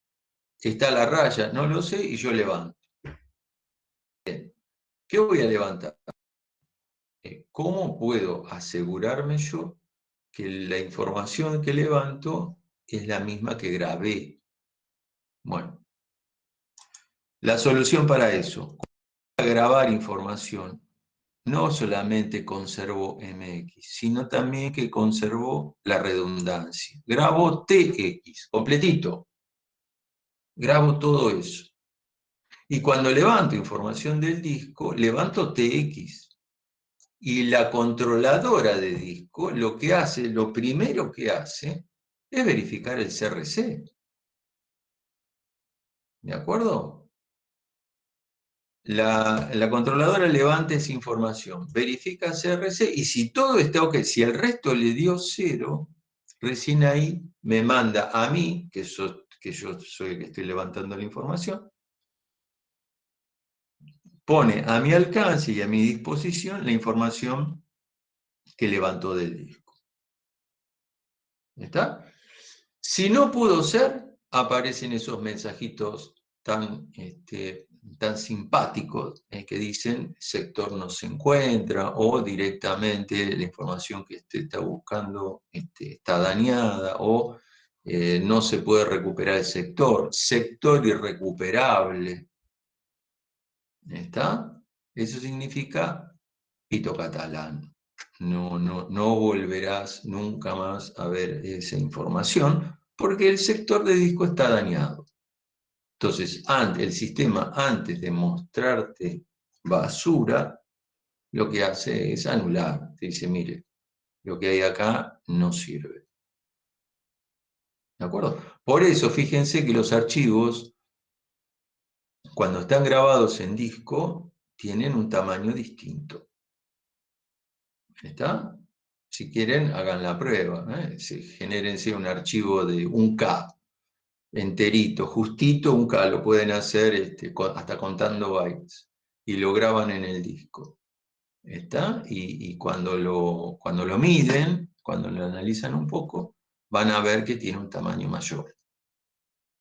está la raya, no lo sé, y yo levanto. Bien. ¿Qué voy a levantar? ¿Cómo puedo asegurarme yo que la información que levanto es la misma que grabé? Bueno, la solución para eso, grabar información, no solamente conservo MX, sino también que conservo la redundancia. Grabo TX, completito. Grabo todo eso. Y cuando levanto información del disco, levanto TX. Y la controladora de disco lo primero que hace, es verificar el CRC. ¿De acuerdo? La controladora levanta esa información, verifica CRC, y si todo está ok, si el resto le dio 0, recién ahí me manda a mí, que yo soy el que estoy levantando la información, pone a mi alcance y a mi disposición la información que levantó del disco. ¿Está? Si no pudo ser, aparecen esos mensajitos tan simpáticos que dicen sector no se encuentra, o directamente la información que usted está buscando está dañada, o no se puede recuperar el sector irrecuperable. ¿Está? Eso significa pito catalán. No volverás nunca más a ver esa información porque el sector de disco está dañado. Entonces, el sistema, antes de mostrarte basura, lo que hace es anular. Te dice, mire, lo que hay acá no sirve. ¿De acuerdo? Por eso, fíjense que los archivos, cuando están grabados en disco, tienen un tamaño distinto. ¿Está? Si quieren, hagan la prueba. Genérense un archivo de 1K, enterito, justito 1K, lo pueden hacer hasta contando bytes, y lo graban en el disco. ¿Está? Y cuando lo miden, cuando lo analizan un poco, van a ver que tiene un tamaño mayor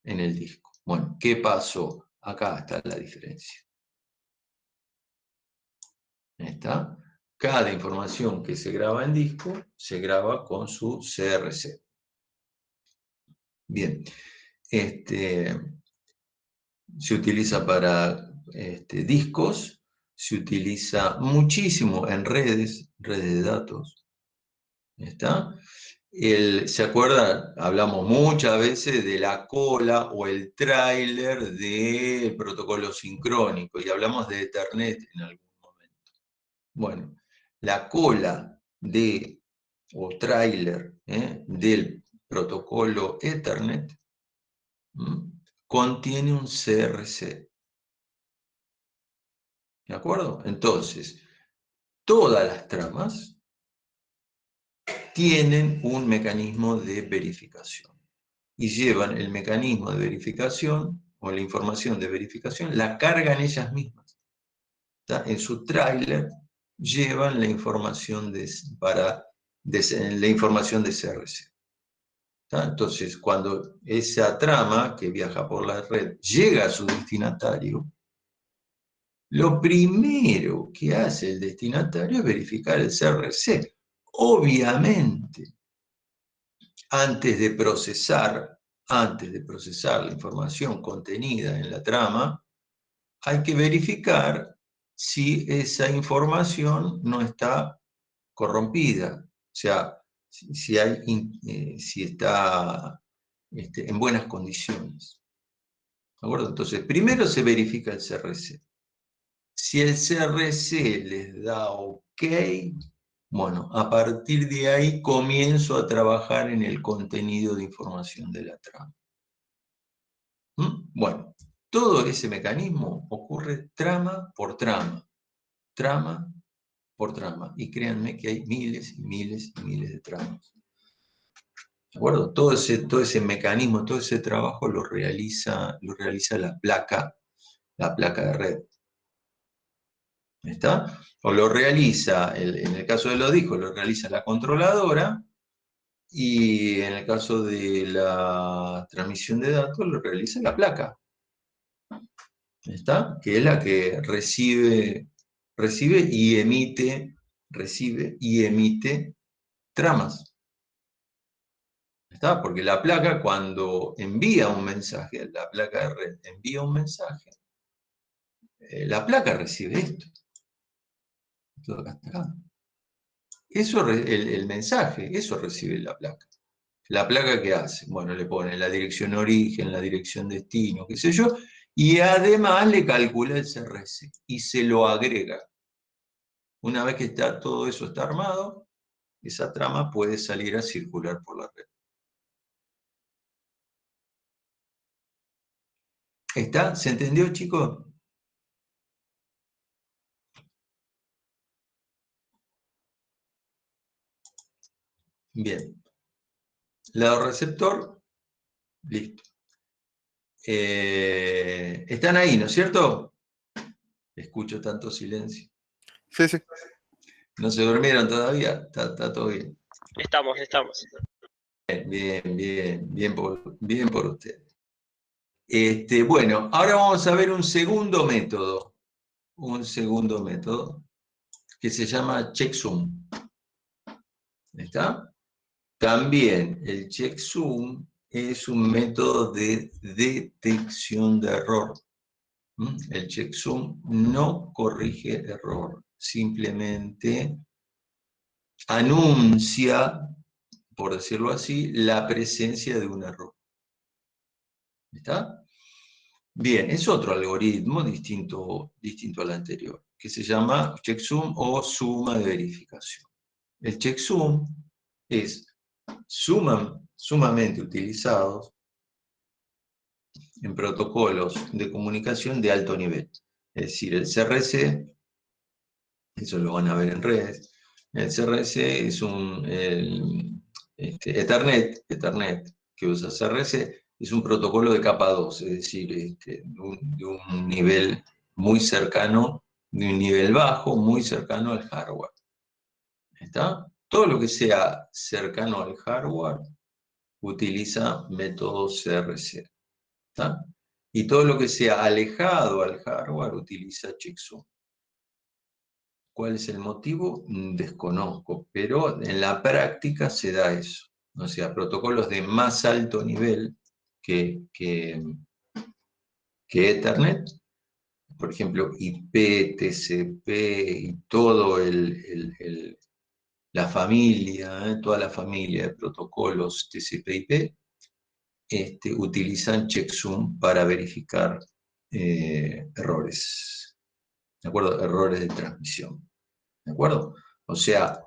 en el disco. Bueno, ¿qué pasó? Acá está la diferencia. ¿Está? Cada información que se graba en disco se graba con su CRC. Bien, se utiliza para discos, se utiliza muchísimo en redes de datos. ¿Está? ¿Se acuerdan? Hablamos muchas veces de la cola o el tráiler del protocolo sincrónico, y hablamos de Ethernet en algún momento. Bueno, la cola o tráiler del protocolo Ethernet contiene un CRC. ¿De acuerdo? Entonces, todas las tramas tienen un mecanismo de verificación y llevan el mecanismo de verificación o la información de verificación, la cargan ellas mismas. ¿Está? En su tráiler llevan la información de CRC. ¿Está? Entonces, cuando esa trama que viaja por la red llega a su destinatario, lo primero que hace el destinatario es verificar el CRC. Obviamente, antes de procesar la información contenida en la trama, hay que verificar si esa información no está corrompida, o sea, si está en buenas condiciones. ¿De acuerdo? Entonces, primero se verifica el CRC. Si el CRC les da OK, bueno, a partir de ahí comienzo a trabajar en el contenido de información de la trama. Bueno, todo ese mecanismo ocurre trama por trama, trama por trama, y créanme que hay miles y miles y miles de tramas. ¿De acuerdo? Todo ese mecanismo, todo ese trabajo lo realiza la placa de red. ¿Está? O lo realiza, en el caso de los discos, lo realiza la controladora, y en el caso de la transmisión de datos, lo realiza la placa. ¿Está? Que es la que recibe y emite tramas. ¿Está? Porque la placa, cuando envía un mensaje, la placa de red envía un mensaje, la placa recibe esto. Esto de acá hasta acá. Eso, el mensaje, eso recibe la placa. ¿La placa qué hace? Bueno, le pone la dirección origen, la dirección destino, qué sé yo, y además le calcula el CRS y se lo agrega. Una vez que todo eso está armado, esa trama puede salir a circular por la red. ¿Está? ¿Se entendió, chicos? Bien. Lado receptor, listo. Están ahí, ¿no es cierto? Escucho tanto silencio. Sí, sí. ¿No se durmieron todavía? Está todo bien. Estamos. Bien por ustedes. Bueno, ahora vamos a ver un segundo método que se llama checksum. ¿Está? También el checksum es un método de detección de error. El checksum no corrige error, simplemente anuncia, por decirlo así, la presencia de un error. ¿Está? Bien, es otro algoritmo distinto al anterior, que se llama checksum o suma de verificación. El checksum es sumamente utilizado en protocolos de comunicación de alto nivel. Es decir, el CRC, eso lo van a ver en redes, el CRC es Ethernet, que usa CRC, es un protocolo de capa 2, es decir, de un nivel muy cercano, de un nivel bajo, muy cercano al hardware. ¿Está? Todo lo que sea cercano al hardware utiliza métodos CRC. ¿Está? Y todo lo que sea alejado al hardware utiliza checksum. ¿Cuál es el motivo? Desconozco, pero en la práctica se da eso. O sea, protocolos de más alto nivel que Ethernet, por ejemplo, IP, TCP y todo la familia, toda la familia de protocolos TCP/IP, utilizan checksum para verificar errores, ¿de acuerdo? Errores de transmisión, ¿de acuerdo? O sea,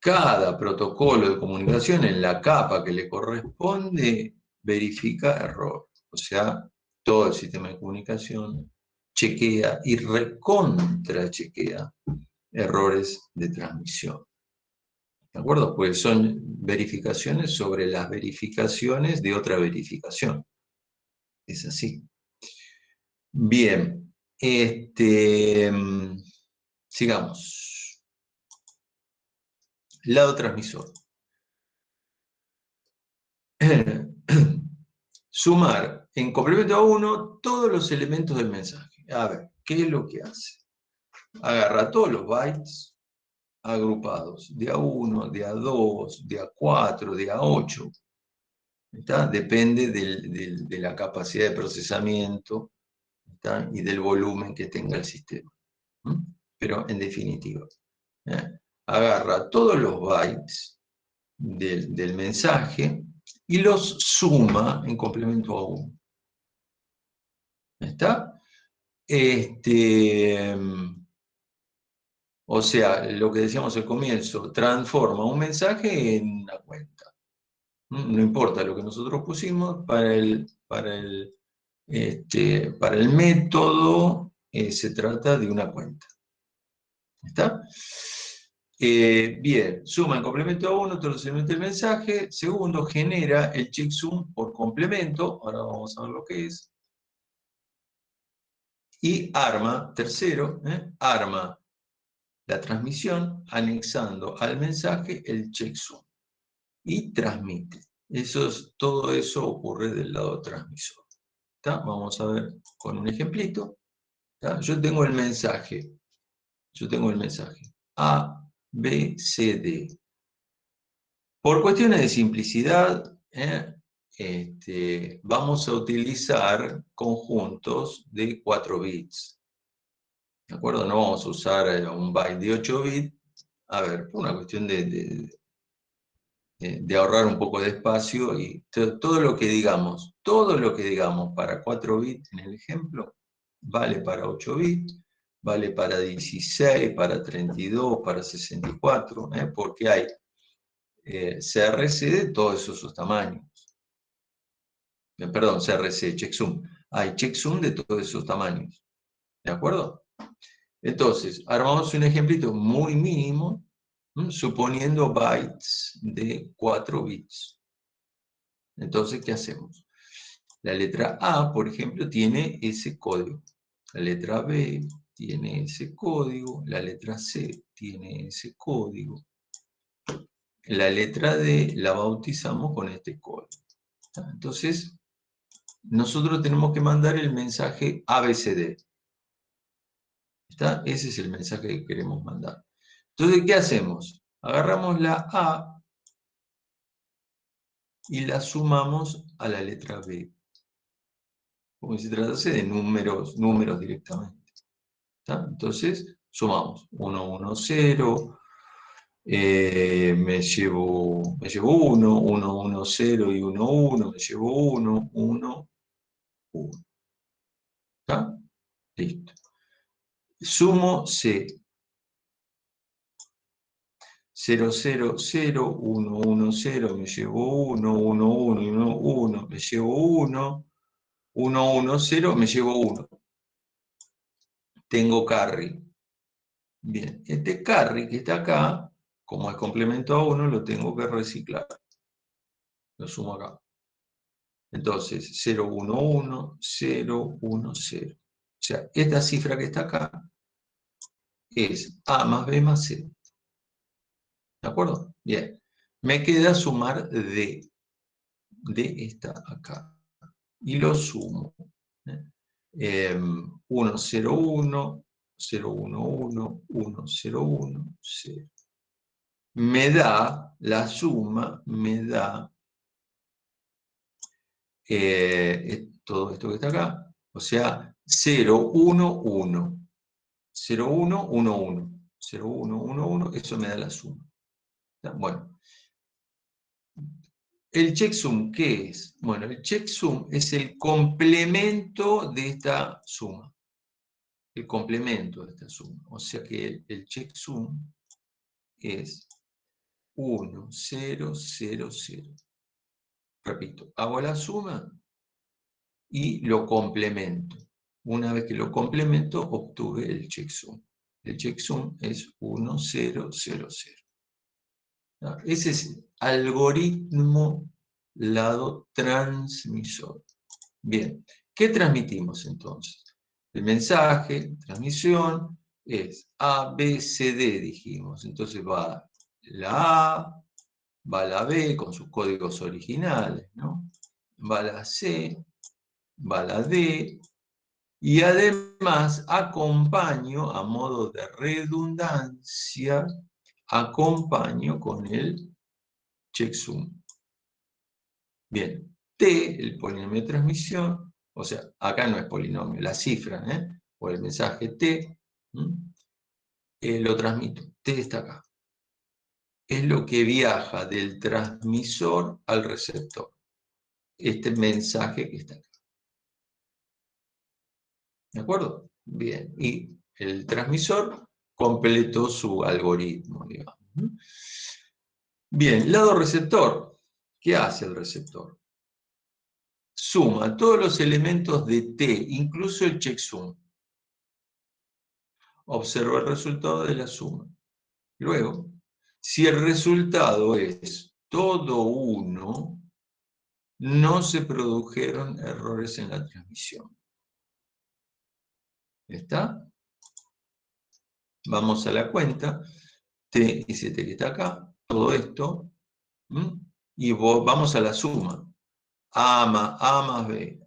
cada protocolo de comunicación en la capa que le corresponde verifica error. O sea, todo el sistema de comunicación chequea y recontrachequea errores de transmisión. ¿De acuerdo? Pues son verificaciones sobre las verificaciones de otra verificación. Es así. Bien. Sigamos. Lado transmisor. Sumar en complemento a uno todos los elementos del mensaje. A ver, ¿qué es lo que hace? Agarra todos los bytes agrupados de A1, de A2, de A4, de A8. ¿Está? Depende de la capacidad de procesamiento, ¿está? Y del volumen que tenga el sistema. Pero en definitiva, agarra todos los bytes del mensaje y los suma en complemento a uno. ¿Está? O sea, lo que decíamos al comienzo, transforma un mensaje en una cuenta. No importa lo que nosotros pusimos, para el método se trata de una cuenta. ¿Está? Bien, suma en complemento a 1 todos los elementos del mensaje. Segundo, genera el checksum por complemento. Ahora vamos a ver lo que es. Y arma, tercero, arma la transmisión anexando al mensaje el checksum. Y transmite. Todo eso ocurre del lado transmisor. ¿Tá? Vamos a ver con un ejemplito. ¿Tá? Yo tengo el mensaje. A, B, C, D. Por cuestiones de simplicidad, vamos a utilizar conjuntos de 4 bits. ¿De acuerdo? No vamos a usar un byte de 8 bits. A ver, por una cuestión de ahorrar un poco de espacio y todo lo que digamos para 4 bits en el ejemplo, vale para 8 bits, vale para 16, para 32, para 64, porque hay CRC de todos esos tamaños. Perdón, CRC, checksum. Hay checksum de todos esos tamaños. ¿De acuerdo? Entonces, armamos un ejemplito muy mínimo, suponiendo bytes de 4 bits. Entonces, ¿qué hacemos? La letra A, por ejemplo, tiene ese código. La letra B tiene ese código. La letra C tiene ese código. La letra D la bautizamos con este código. Entonces, nosotros tenemos que mandar el mensaje ABCD. ¿Está? Ese es el mensaje que queremos mandar. Entonces, ¿qué hacemos? Agarramos la A y la sumamos a la letra B. Como si tratase de números directamente. ¿Está? Entonces, sumamos 1, 1, 0, me llevo 1, 1, 1, 0 y 1, 1, me llevo 1, 1, 1. ¿Está? Listo. Sumo C. 0, 0, 0, 1, 1, 0, me llevo 1, 1, 1 y 1, 1, me llevo 1, 1, 1, 0, me llevo 1. Tengo carry. Bien, este carry que está acá, como es complemento a 1, lo tengo que reciclar. Lo sumo acá. Entonces, 0, 1, 1, 0, 1, 0. O sea, esta cifra que está acá es A más B más C. ¿De acuerdo? Bien. Me queda sumar D. D está acá. Y lo sumo. 1, 0, 1, 0, 1, 1, 1, 0, 1, 0. Me da, la suma me da todo esto que está acá. O sea, 0, 1, 1. 0, 1, 1, 1. 0, 1, 1, 1. Eso me da la suma. Bueno. ¿El checksum qué es? Bueno, el checksum es el complemento de esta suma. El complemento de esta suma. O sea que el checksum es 1, 0, 0, 0. Repito, hago la suma y lo complemento. Una vez que lo complemento, obtuve el checksum. El checksum es 1, 0, 0, 0. Ese es el algoritmo lado transmisor. Bien, ¿qué transmitimos entonces? El mensaje, transmisión, es A, B, C, D, dijimos. Entonces va la A, va la B con sus códigos originales, ¿no? Va la C, va la D, y además acompaño, a modo de redundancia, acompaño con el checksum. Bien, T, el polinomio de transmisión, o sea, acá no es polinomio, la cifra, o el mensaje T, lo transmito. T está acá. Es lo que viaja del transmisor al receptor. Este mensaje que está acá. ¿De acuerdo? Bien, y el transmisor completó su algoritmo, digamos. Bien, lado receptor. ¿Qué hace el receptor? Suma todos los elementos de T, incluso el checksum. Observa el resultado de la suma. Luego, si el resultado es todo 1, no se produjeron errores en la transmisión. ¿Está? Vamos a la cuenta. T y 7 que está acá, todo esto. Y vamos a la suma. A más B,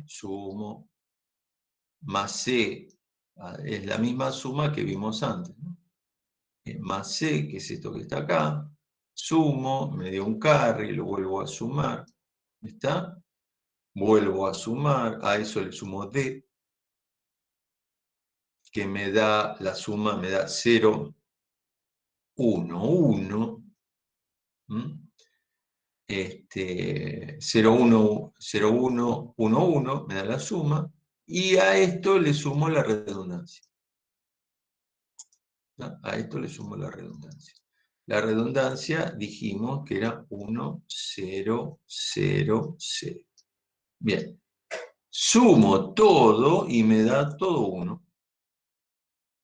sumo, más C, es la misma suma que vimos antes, ¿no? Más C, que es esto que está acá, sumo, me dio un carry, lo vuelvo a sumar, ¿está? Vuelvo a sumar, a eso le sumo D, que me da, la suma me da 0, 1, 1, 0, 1, 0, 1, 1, 1, me da la suma, y a esto le sumo la redundancia. ¿No? A esto le sumo la redundancia. La redundancia dijimos que era 1, 0, 0, 0. Bien. Sumo todo y me da todo 1.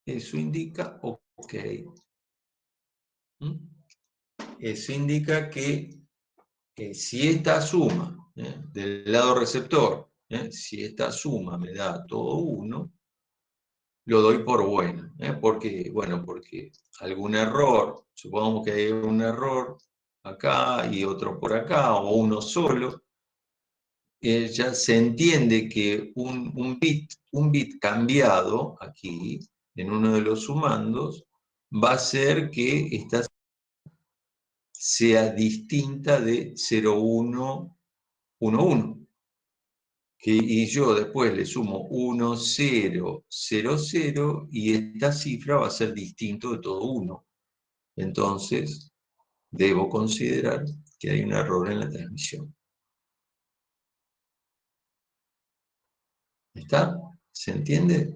Eso indica OK. Eso indica que si esta suma, del lado receptor, si esta suma me da todo 1, lo doy por bueno. Porque, bueno, porque algún error, supongamos que hay un error acá y otro por acá, o uno solo, ya se entiende que un bit cambiado aquí, en uno de los sumandos, va a hacer que esta sea distinta de 0, 1, 1, 1. Y yo después le sumo 1, 0, 0, 0, y esta cifra va a ser distinto de todo 1. Entonces, debo considerar que hay un error en la transmisión. ¿Está? ¿Se entiende?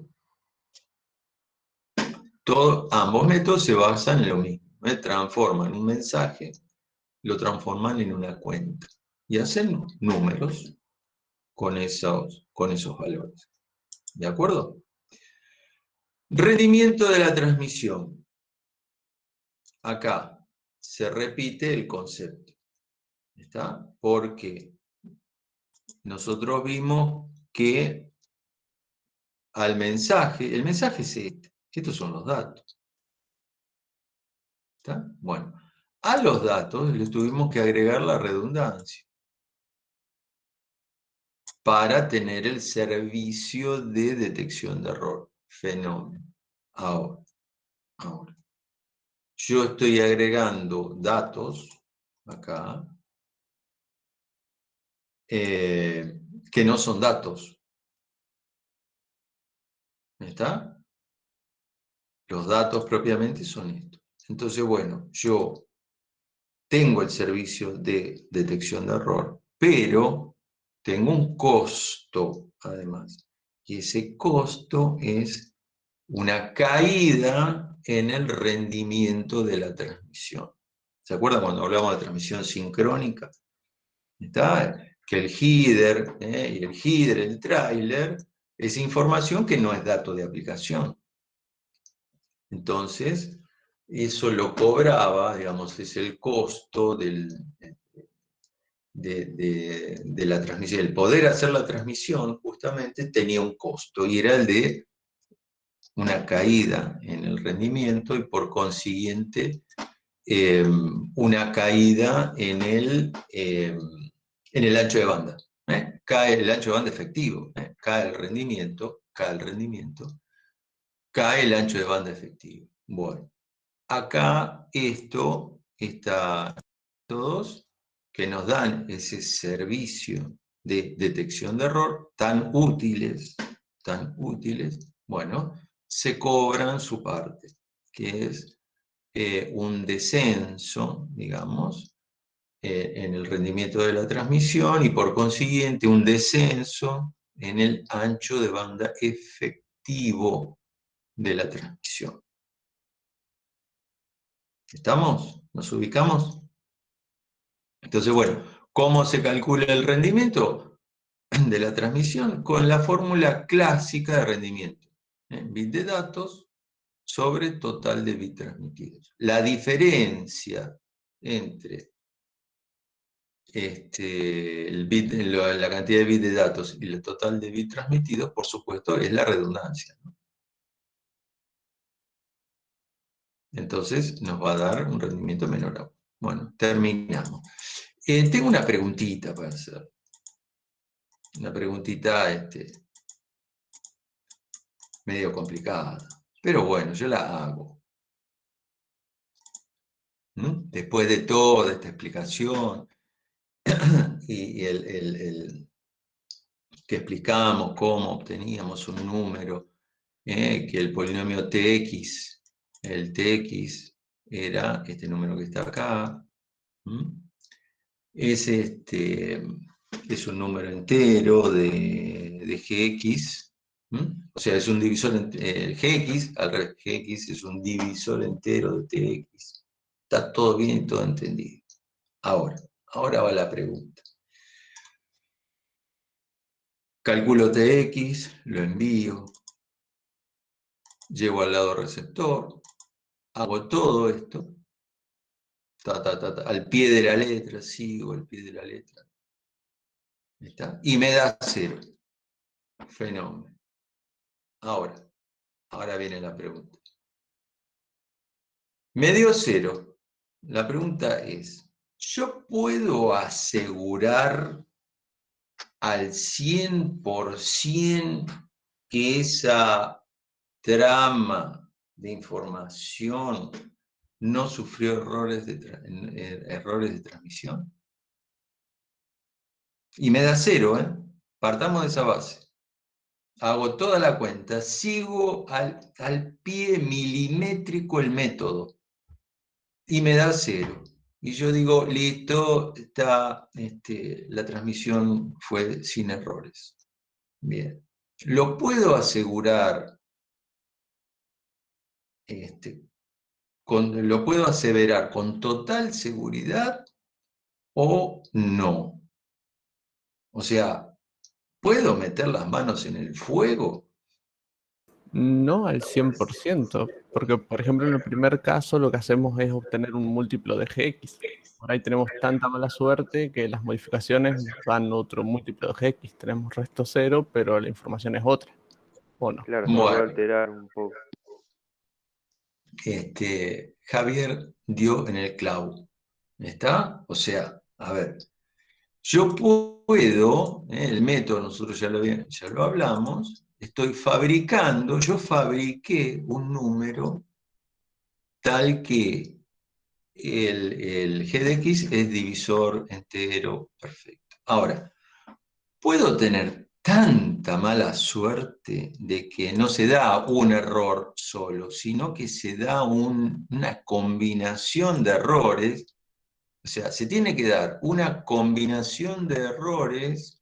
Ambos métodos se basan en lo mismo. Transforman un mensaje, lo transforman en una cuenta. Y hacen números con esos valores. ¿De acuerdo? Rendimiento de la transmisión. Acá se repite el concepto. ¿Está? Porque nosotros vimos que al mensaje, el mensaje es este. Estos son los datos. ¿Está? Bueno, a los datos les tuvimos que agregar la redundancia para tener el servicio de detección de error. Fenómeno. Ahora. Yo estoy agregando datos acá que no son datos. ¿Está? Los datos propiamente son estos. Entonces, bueno, yo tengo el servicio de detección de error, pero tengo un costo además. Y ese costo es una caída en el rendimiento de la transmisión. ¿Se acuerdan cuando hablamos de transmisión sincrónica? ¿Está? Que el header, y el header, el trailer, es información que no es dato de aplicación. Entonces, eso lo cobraba, digamos, es el costo de la transmisión. El poder hacer la transmisión justamente tenía un costo y era el de una caída en el rendimiento y por consiguiente una caída en el ancho de banda. Cae el ancho de banda efectivo, cae el rendimiento, cae el ancho de banda efectivo. Bueno, acá está todos que nos dan ese servicio de detección de error tan útiles, bueno, se cobran su parte, que es un descenso, digamos, en el rendimiento de la transmisión y por consiguiente un descenso en el ancho de banda efectivo de la transmisión. ¿Estamos? ¿Nos ubicamos? Entonces, bueno, ¿cómo se calcula el rendimiento de la transmisión? Con la fórmula clásica de rendimiento. Bit de datos sobre total de bits transmitidos. La diferencia entre la cantidad de bits de datos y el total de bits transmitidos, por supuesto, es la redundancia, ¿no? Entonces nos va a dar un rendimiento menor aún. Bueno, terminamos. Tengo una preguntita para hacer. Una preguntita medio complicada. Pero bueno, yo la hago. Después de toda esta explicación y que explicamos cómo obteníamos un número, que el polinomio Tx, el Tx era este número que está acá, es un número entero de Gx, o sea, es un divisor, Gx, al revés, Gx es un divisor entero de Tx. Está todo bien y todo entendido. Ahora va la pregunta. Calculo Tx, lo envío, llego al lado receptor, hago todo esto, al pie de la letra, sigo al pie de la letra, ¿está? Y me da 0. Fenómeno. Ahora viene la pregunta. Me dio 0. La pregunta es, ¿yo puedo asegurar al 100% que esa trama de información no sufrió errores de transmisión? Y me da 0, ¿eh? Partamos de esa base. Hago toda la cuenta, sigo al pie milimétrico el método y me da 0. Y yo digo, listo, la transmisión fue sin errores. Bien. ¿Lo puedo asegurar? ¿Lo puedo aseverar con total seguridad o no? O sea, ¿puedo meter las manos en el fuego? No al 100%, porque por ejemplo en el primer caso lo que hacemos es obtener un múltiplo de Gx. Por ahí tenemos tanta mala suerte que las modificaciones dan otro múltiplo de Gx. Tenemos resto 0, pero la información es otra, ¿o no? Claro, se puede alterar un poco. Javier dio en el clavo. ¿Está? O sea, a ver, yo puedo, el método, nosotros ya lo hablamos, yo fabriqué un número tal que el g de x es divisor entero perfecto. Ahora, ¿puedo tener tanta mala suerte de que no se da un error solo, sino que se da una combinación de errores? O sea, se tiene que dar una combinación de errores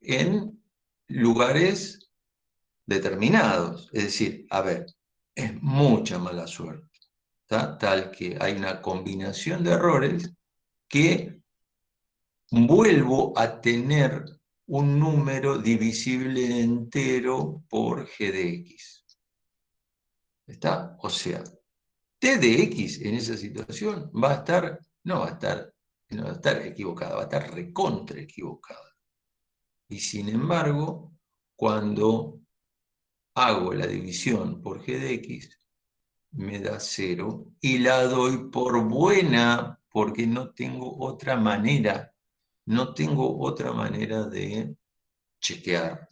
en lugares determinados. Es decir, a ver, es mucha mala suerte, ¿tá? Tal que hay una combinación de errores que vuelvo a tener un número divisible entero por g de x. ¿Está? O sea, t de x en esa situación no va a estar equivocada, va a estar recontra equivocada. Y sin embargo, cuando hago la división por g de x, me da 0 y la doy por buena porque no tengo otra manera de chequear.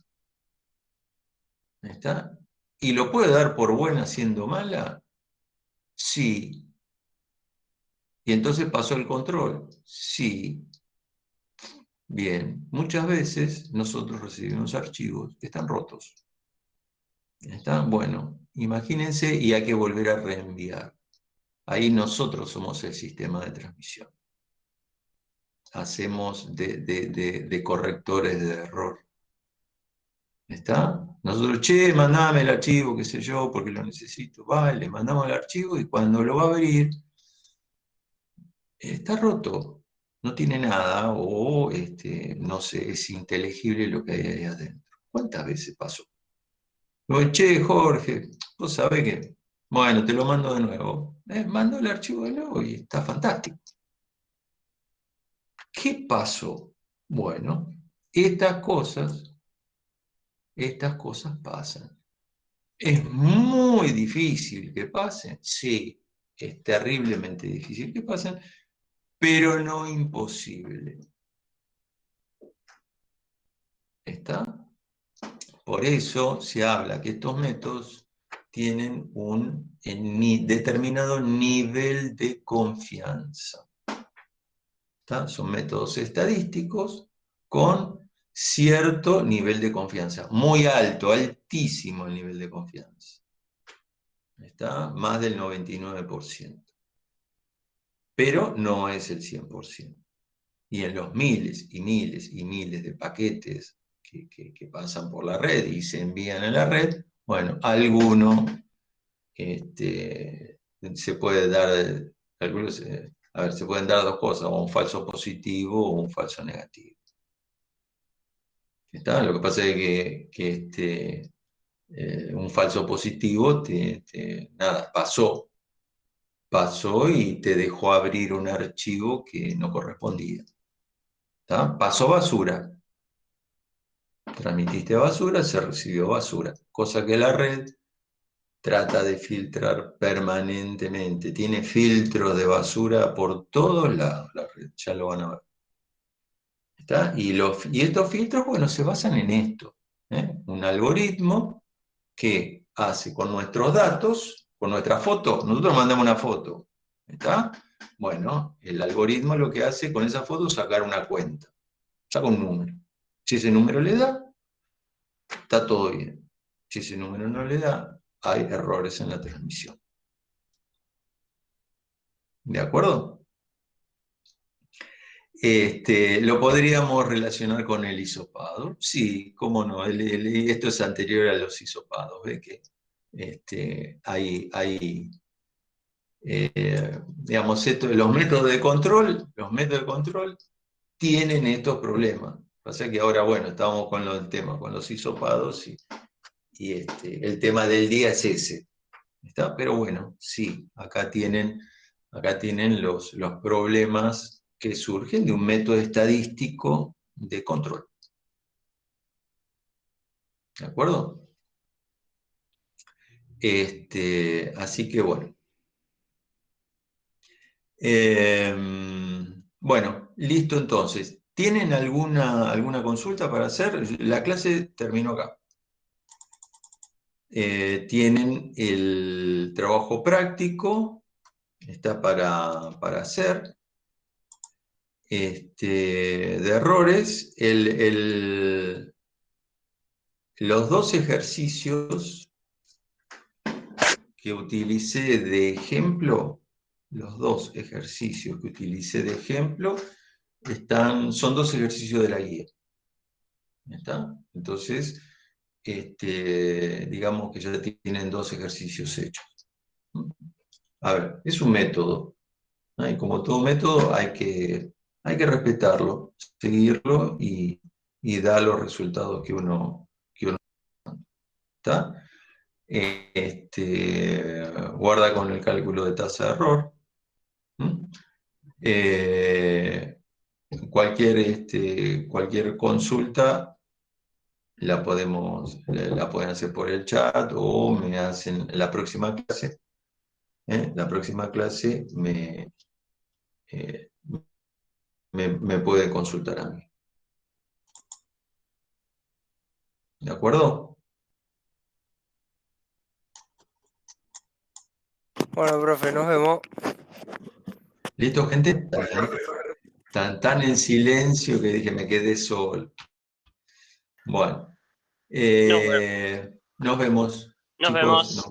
¿Está? ¿Y lo puedo dar por buena siendo mala? Sí. ¿Y entonces pasó el control? Sí. Bien, muchas veces nosotros recibimos archivos que están rotos. ¿Está? Bueno, imagínense y hay que volver a reenviar. Ahí nosotros somos el sistema de transmisión. Hacemos de correctores de error. ¿Está? Nosotros, mandame el archivo, qué sé yo, porque lo necesito. Vale, le mandamos el archivo y cuando lo va a abrir, está roto. No tiene nada o, no sé, es inteligible lo que hay ahí adentro. ¿Cuántas veces pasó? Che, Jorge, vos sabés que Bueno, te lo mando de nuevo. Mando el archivo de nuevo y está fantástico. ¿Qué pasó? Bueno, estas cosas pasan. ¿Es muy difícil que pasen? Sí, es terriblemente difícil que pasen, pero no imposible. ¿Está? Por eso se habla que estos métodos tienen un determinado nivel de confianza. ¿Está? Son métodos estadísticos con cierto nivel de confianza, muy alto, altísimo el nivel de confianza. ¿Está? Más del 99%. Pero no es el 100%. Y en los miles y miles y miles de paquetes que pasan por la red y se envían a la red, bueno, alguno se puede dar, algunos, a ver, se pueden dar dos cosas, o un falso positivo o un falso negativo. ¿Está? Lo que pasa es que un falso positivo nada, pasó y te dejó abrir un archivo que no correspondía. ¿Está? Pasó basura. Transmitiste basura, se recibió basura. Cosa que la red trata de filtrar permanentemente. Tiene filtros de basura por todos lados la red, ya lo van a ver. ¿Está? Y estos filtros, bueno, se basan en esto. Un algoritmo que hace con nuestros datos, con nuestra foto, nosotros mandamos una foto. ¿Está? Bueno, el algoritmo lo que hace con esa foto es sacar una cuenta. Saca un número. Si ese número le da, está todo bien. Si ese número no le da, hay errores en la transmisión. ¿De acuerdo? ¿Lo podríamos relacionar con el hisopado? Sí, cómo no. Esto es anterior a los hisopados. ¿Ve? Que digamos, los métodos de control tienen estos problemas. Pasa que ahora, bueno, estamos con el tema, con los hisopados y el tema del día es ese. ¿Está? Pero bueno, sí, acá tienen los problemas que surgen de un método estadístico de control. ¿De acuerdo? Así que bueno. Bueno, listo entonces. ¿Tienen alguna consulta para hacer? La clase terminó acá. Tienen el trabajo práctico, está para hacer. De errores, los dos ejercicios que utilicé de ejemplo, son dos ejercicios de la guía. ¿Está? Entonces, digamos que ya tienen dos ejercicios hechos. A ver, es un método. Y como todo método hay que respetarlo, seguirlo y dar los resultados que uno ¿está? Guarda con el cálculo de tasa de error. Cualquier consulta la pueden hacer por el chat o me hacen la próxima clase. La próxima clase me puede consultar a mí. ¿De acuerdo? Bueno, profe, nos vemos. ¿Listo, gente? Tan en silencio que dije me quedé solo. Bueno, nos vemos. Nos chicos, vemos.